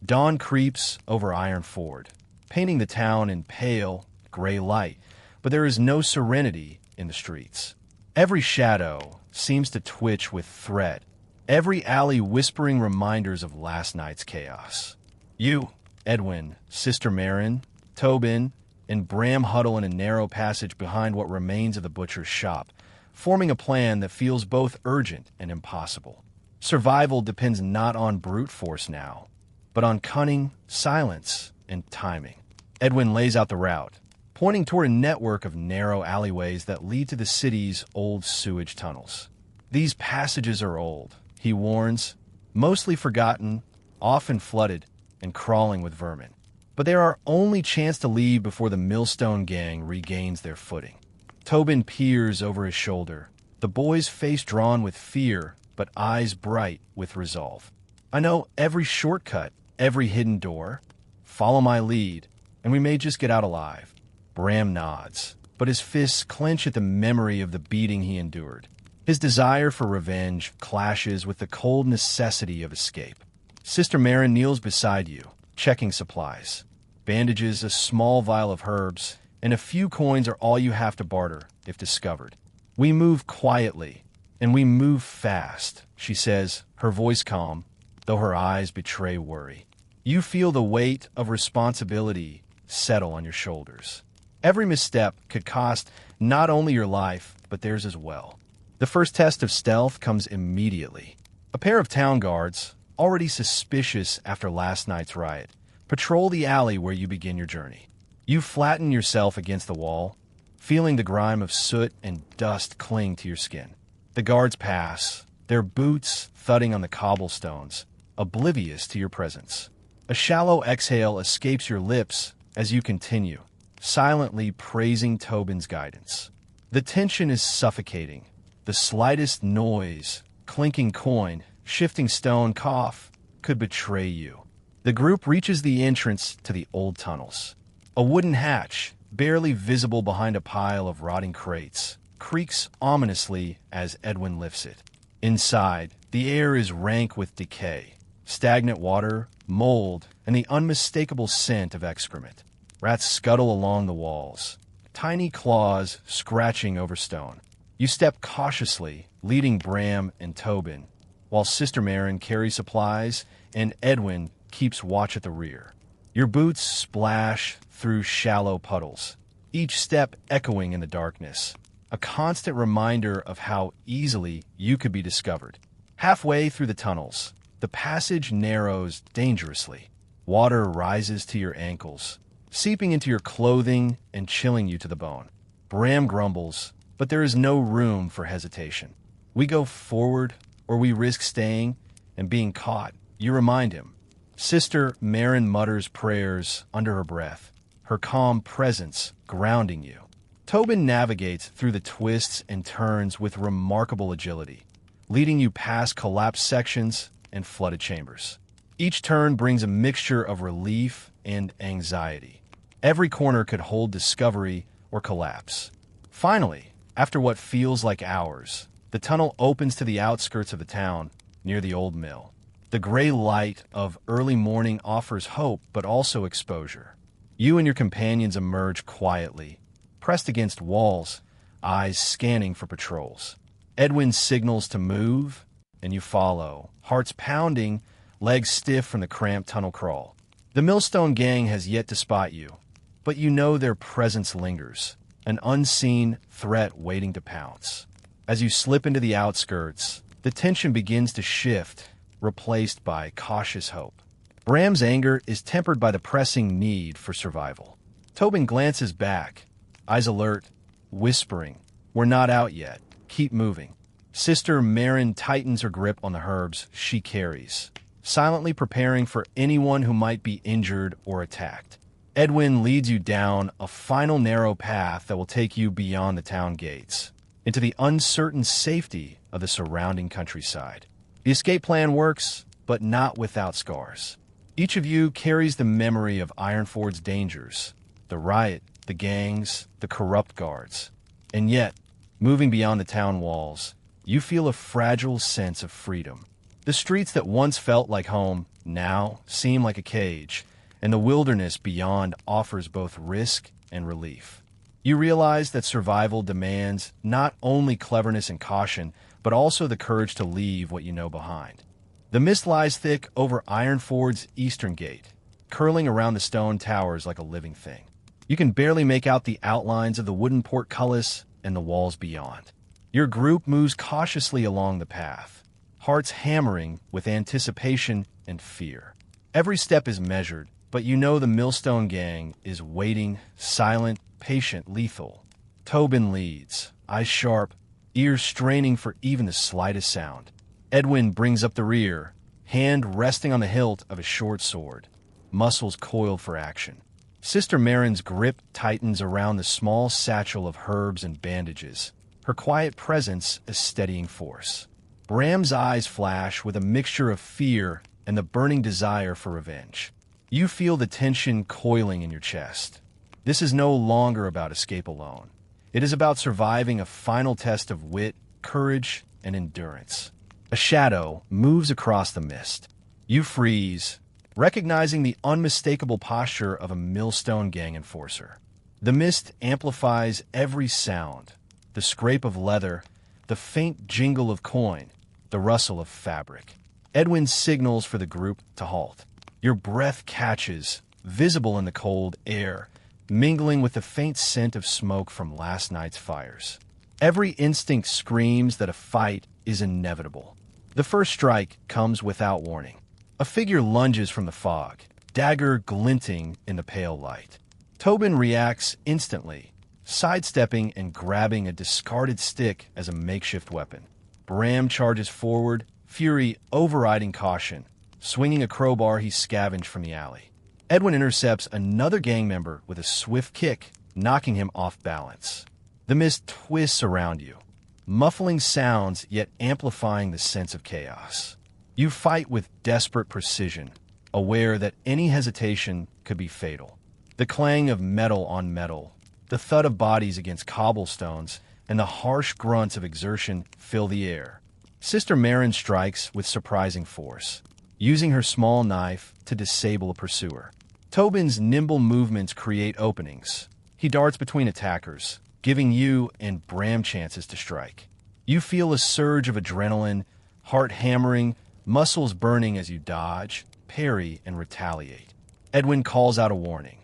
Dawn creeps over Ironford, painting the town in pale, gray light, but there is no serenity in the streets. Every shadow seems to twitch with threat, every alley whispering reminders of last night's chaos. You, Edwin, Sister Marin, Tobin, and Bram huddle in a narrow passage behind what remains of the butcher's shop, forming a plan that feels both urgent and impossible. Survival depends not on brute force now, but on cunning, silence, and timing. Edwin lays out the route, pointing toward a network of narrow alleyways that lead to the city's old sewage tunnels. These passages are old, he warns, mostly forgotten, often flooded, and crawling with vermin. But they are our only chance to leave before the Millstone gang regains their footing. Tobin peers over his shoulder, the boy's face drawn with fear, but eyes bright with resolve. I know every shortcut, every hidden door. Follow my lead, and we may just get out alive. Bram nods, but his fists clench at the memory of the beating he endured. His desire for revenge clashes with the cold necessity of escape. Sister Marin kneels beside you, checking supplies. Bandages, a small vial of herbs, and a few coins are all you have to barter if discovered. We move quietly, and we move fast, she says, her voice calm, though her eyes betray worry. You feel the weight of responsibility settle on your shoulders. Every misstep could cost not only your life, but theirs as well. The first test of stealth comes immediately. A pair of town guards, already suspicious after last night's riot, patrol the alley where you begin your journey. You flatten yourself against the wall, feeling the grime of soot and dust cling to your skin. The guards pass, their boots thudding on the cobblestones, oblivious to your presence. A shallow exhale escapes your lips as you continue, silently praising Tobin's guidance. The tension is suffocating. The slightest noise, clinking coin, shifting stone, cough, could betray you. The group reaches the entrance to the old tunnels. A wooden hatch, barely visible behind a pile of rotting crates, creaks ominously as Edwin lifts it. Inside, the air is rank with decay, stagnant water, mold, and the unmistakable scent of excrement. Rats scuttle along the walls, tiny claws scratching over stone. You step cautiously, leading Bram and Tobin, while Sister Marin carries supplies and Edwin keeps watch at the rear. Your boots splash through shallow puddles, each step echoing in the darkness, a constant reminder of how easily you could be discovered. Halfway through the tunnels, the passage narrows dangerously. Water rises to your ankles, seeping into your clothing and chilling you to the bone. Bram grumbles, but there is no room for hesitation. We go forward, or we risk staying and being caught. You remind him. Sister Marin mutters prayers under her breath, her calm presence grounding you. Tobin navigates through the twists and turns with remarkable agility, leading you past collapsed sections and flooded chambers. Each turn brings a mixture of relief and anxiety. Every corner could hold discovery or collapse. Finally, after what feels like hours, the tunnel opens to the outskirts of the town, near the old mill. The gray light of early morning offers hope, but also exposure. You and your companions emerge quietly, pressed against walls, eyes scanning for patrols. Edwin signals to move, and you follow, hearts pounding, legs stiff from the cramped tunnel crawl. The Millstone gang has yet to spot you, but you know their presence lingers, an unseen threat waiting to pounce. As you slip into the outskirts, the tension begins to shift, replaced by cautious hope. Bram's anger is tempered by the pressing need for survival. Tobin glances back, eyes alert, whispering, "We're not out yet. Keep moving." Sister Marin tightens her grip on the herbs she carries, silently preparing for anyone who might be injured or attacked. Edwin leads you down a final narrow path that will take you beyond the town gates, into the uncertain safety of the surrounding countryside. The escape plan works, but not without scars. Each of you carries the memory of Ironford's dangers, the riot, the gangs, the corrupt guards. And yet, moving beyond the town walls, you feel a fragile sense of freedom. The streets that once felt like home now seem like a cage, and the wilderness beyond offers both risk and relief. You realize that survival demands not only cleverness and caution, but also the courage to leave what you know behind. The mist lies thick over Ironford's eastern gate, curling around the stone towers like a living thing. You can barely make out the outlines of the wooden portcullis and the walls beyond. Your group moves cautiously along the path, hearts hammering with anticipation and fear. Every step is measured, but you know the Millstone Gang is waiting, silent, patient, lethal. Tobin leads, eyes sharp, ears straining for even the slightest sound. Edwin brings up the rear, hand resting on the hilt of a short sword, muscles coiled for action. Sister Marin's grip tightens around the small satchel of herbs and bandages, her quiet presence a steadying force. Bram's eyes flash with a mixture of fear and the burning desire for revenge. You feel the tension coiling in your chest. This is no longer about escape alone. It is about surviving a final test of wit, courage, and endurance. A shadow moves across the mist. You freeze, recognizing the unmistakable posture of a Millstone Gang enforcer. The mist amplifies every sound, the scrape of leather, the faint jingle of coin, the rustle of fabric. Edwin signals for the group to halt. Your breath catches, visible in the cold air, mingling with the faint scent of smoke from last night's fires. Every instinct screams that a fight is inevitable. The first strike comes without warning. A figure lunges from the fog, dagger glinting in the pale light. Tobin reacts instantly, sidestepping and grabbing a discarded stick as a makeshift weapon. Bram charges forward, fury overriding caution, swinging a crowbar he scavenged from the alley. Edwin intercepts another gang member with a swift kick, knocking him off balance. The mist twists around you, muffling sounds yet amplifying the sense of chaos. You fight with desperate precision, aware that any hesitation could be fatal. The clang of metal on metal, the thud of bodies against cobblestones, and the harsh grunts of exertion fill the air. Sister Marin strikes with surprising force, using her small knife to disable a pursuer. Tobin's nimble movements create openings. He darts between attackers, giving you and Bram chances to strike. You feel a surge of adrenaline, heart hammering, muscles burning as you dodge, parry, and retaliate. Edwin calls out a warning.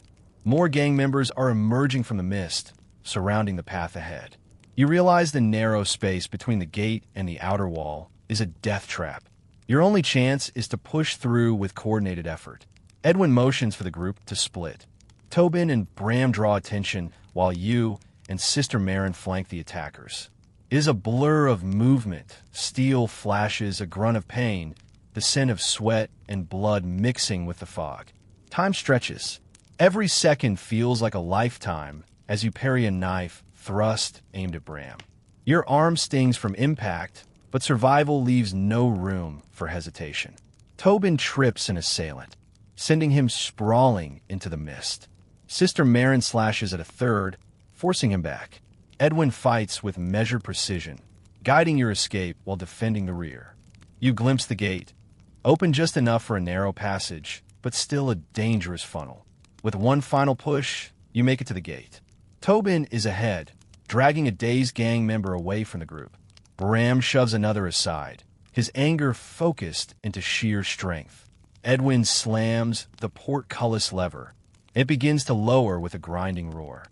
More gang members are emerging from the mist, surrounding the path ahead. You realize the narrow space between the gate and the outer wall is a death trap. Your only chance is to push through with coordinated effort. Edwin motions for the group to split. Tobin and Bram draw attention while you and Sister Marin flank the attackers. It is a blur of movement. Steel flashes, a grunt of pain, the scent of sweat and blood mixing with the fog. Time stretches. Every second feels like a lifetime as you parry a knife thrust aimed at Bram. Your arm stings from impact, but survival leaves no room for hesitation. Tobin trips an assailant, sending him sprawling into the mist. Sister Marin slashes at a third, forcing him back. Edwin fights with measured precision, guiding your escape while defending the rear. You glimpse the gate, open just enough for a narrow passage, but still a dangerous funnel. With one final push, you make it to the gate. Tobin is ahead, dragging a dazed gang member away from the group. Bram shoves another aside, his anger focused into sheer strength. Edwin slams the portcullis lever. It begins to lower with a grinding roar.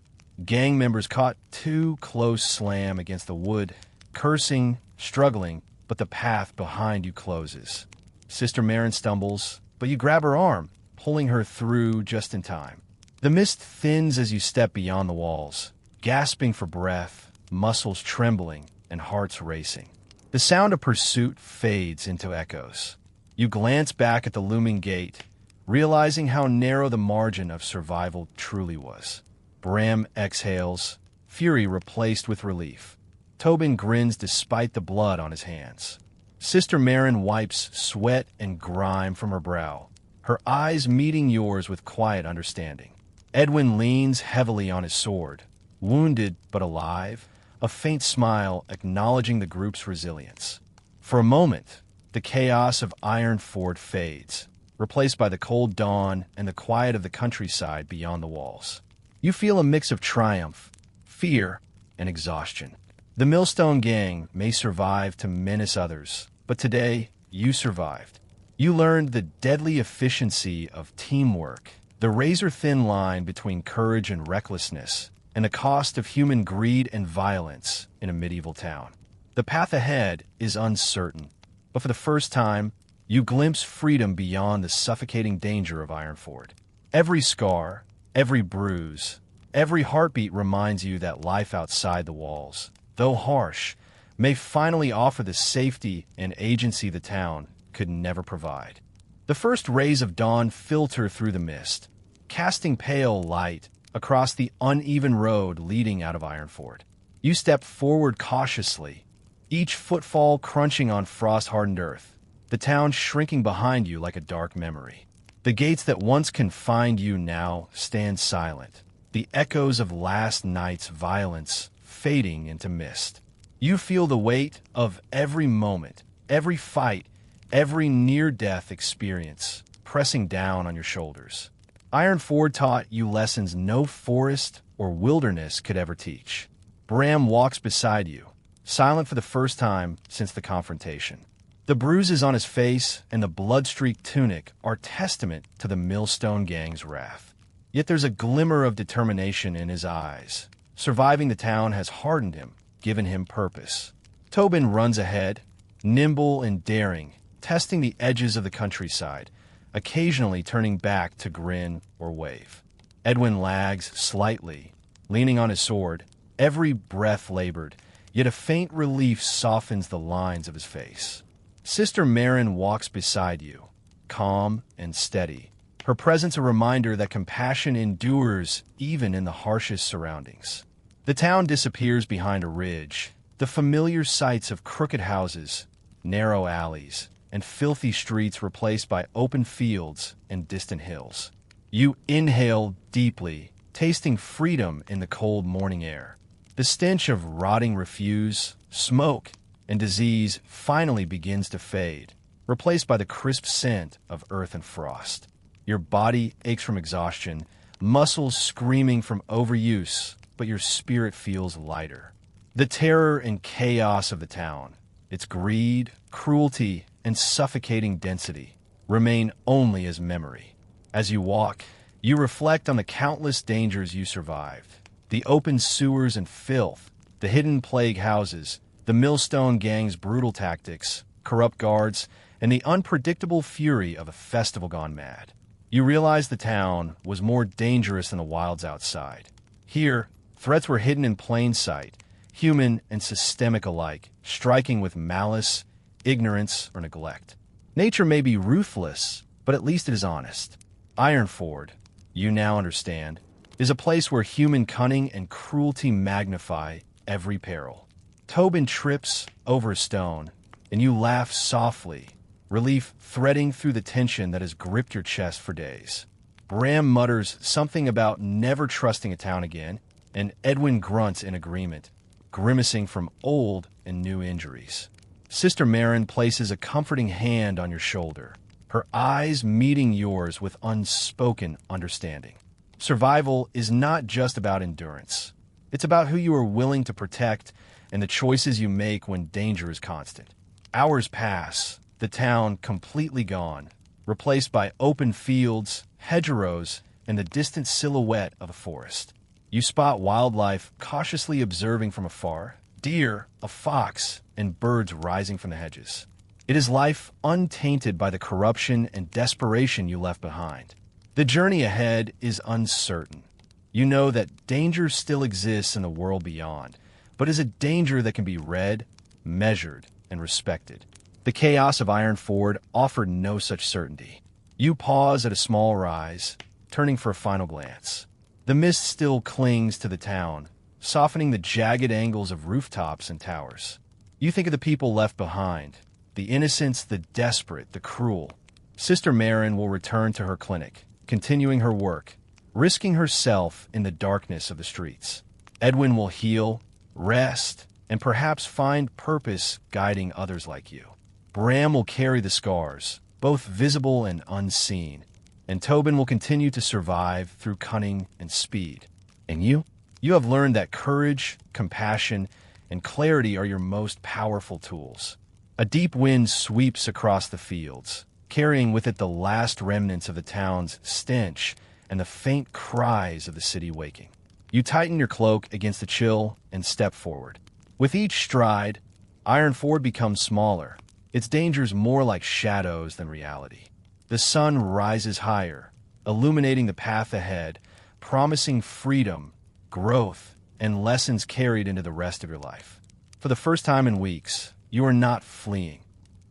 Gang members caught too close slam against the wood, cursing, struggling, but the path behind you closes. Sister Marin stumbles, but you grab her arm, pulling her through just in time. The mist thins as you step beyond the walls, gasping for breath, muscles trembling, and hearts racing. The sound of pursuit fades into echoes. You glance back at the looming gate, realizing how narrow the margin of survival truly was. Bram exhales, fury replaced with relief. Tobin grins despite the blood on his hands. Sister Marin wipes sweat and grime from her brow, her eyes meeting yours with quiet understanding. Edwin leans heavily on his sword, wounded but alive, a faint smile acknowledging the group's resilience. For a moment, the chaos of Ironford fades, replaced by the cold dawn and the quiet of the countryside beyond the walls. You feel a mix of triumph, fear, and exhaustion. The Millstone Gang may survive to menace others, but today, you survived. You learned the deadly efficiency of teamwork, the razor-thin line between courage and recklessness, and the cost of human greed and violence in a medieval town. The path ahead is uncertain, but for the first time, you glimpse freedom beyond the suffocating danger of Ironford. Every scar, every bruise, every heartbeat reminds you that life outside the walls, though harsh, may finally offer the safety and agency the town could never provide. The first rays of dawn filter through the mist, casting pale light across the uneven road leading out of Ironford. You step forward cautiously, each footfall crunching on frost-hardened earth, the town shrinking behind you like a dark memory. The gates that once confined you now stand silent, the echoes of last night's violence fading into mist. You feel the weight of every moment, every fight, every near-death experience pressing down on your shoulders. Ironford taught you lessons no forest or wilderness could ever teach. Bram walks beside you, silent for the first time since the confrontation. The bruises on his face and the blood-streaked tunic are testament to the Millstone Gang's wrath. Yet there's a glimmer of determination in his eyes. Surviving the town has hardened him, given him purpose. Tobin runs ahead, nimble and daring, testing the edges of the countryside, occasionally turning back to grin or wave. Edwin lags slightly, leaning on his sword, every breath labored, yet a faint relief softens the lines of his face. Sister Marin walks beside you, calm and steady, her presence a reminder that compassion endures even in the harshest surroundings. The town disappears behind a ridge, the familiar sights of crooked houses, narrow alleys, and filthy streets replaced by open fields and distant hills. You inhale deeply, tasting freedom in the cold morning air. The stench of rotting refuse, smoke, and disease finally begins to fade, replaced by the crisp scent of earth and frost. Your body aches from exhaustion, muscles screaming from overuse, but your spirit feels lighter. The terror and chaos of the town, its greed, cruelty, and suffocating density, remain only as memory. As you walk, you reflect on the countless dangers you survived. The open sewers and filth, the hidden plague houses, the Millstone Gang's brutal tactics, corrupt guards, and the unpredictable fury of a festival gone mad. You realize the town was more dangerous than the wilds outside. Here, threats were hidden in plain sight, human and systemic alike, striking with malice, ignorance, or neglect. Nature may be ruthless, but at least it is honest. Ironford, you now understand, is a place where human cunning and cruelty magnify every peril. Tobin trips over a stone, and you laugh softly, relief threading through the tension that has gripped your chest for days. Bram mutters something about never trusting a town again, and Edwin grunts in agreement, grimacing from old and new injuries. Sister Marin places a comforting hand on your shoulder, her eyes meeting yours with unspoken understanding. Survival is not just about endurance. It's about who you are willing to protect and the choices you make when danger is constant. Hours pass, the town completely gone, replaced by open fields, hedgerows, and the distant silhouette of a forest. You spot wildlife cautiously observing from afar, deer, a fox, and birds rising from the hedges. It is life untainted by the corruption and desperation you left behind. The journey ahead is uncertain. You know that danger still exists in the world beyond, but is a danger that can be read, measured, and respected. The chaos of Ironford offered no such certainty. You pause at a small rise, turning for a final glance. The mist still clings to the town, softening the jagged angles of rooftops and towers. You think of the people left behind, the innocents, the desperate, the cruel. Sister Marin will return to her clinic, continuing her work, risking herself in the darkness of the streets. Edwin will heal, rest, and perhaps find purpose guiding others like you. Bram will carry the scars, both visible and unseen, and Tobin will continue to survive through cunning and speed. And you? You have learned that courage, compassion, and clarity are your most powerful tools. A deep wind sweeps across the fields, carrying with it the last remnants of the town's stench and the faint cries of the city waking. You tighten your cloak against the chill and step forward. With each stride, Ironford becomes smaller, its dangers more like shadows than reality. The sun rises higher, illuminating the path ahead, promising freedom, growth, and lessons carried into the rest of your life. For the first time in weeks, you are not fleeing.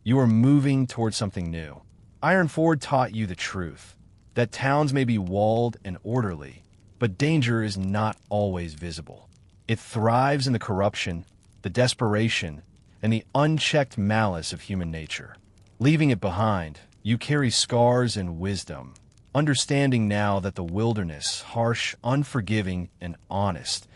You are moving towards something new. Ironford taught you the truth, that towns may be walled and orderly, but danger is not always visible. It thrives in the corruption, the desperation, and the unchecked malice of human nature. Leaving it behind, you carry scars and wisdom, understanding now that the wilderness, harsh, unforgiving, and honest,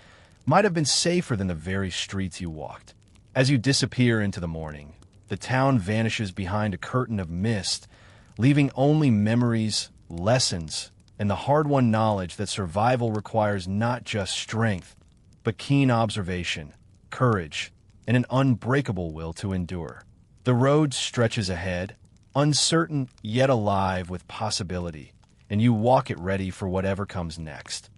might have been safer than the very streets you walked. As you disappear into the morning, the town vanishes behind a curtain of mist, leaving only memories, lessons, and the hard-won knowledge that survival requires not just strength, but keen observation, courage, and an unbreakable will to endure. The road stretches ahead, uncertain yet alive with possibility, and you walk it ready for whatever comes next.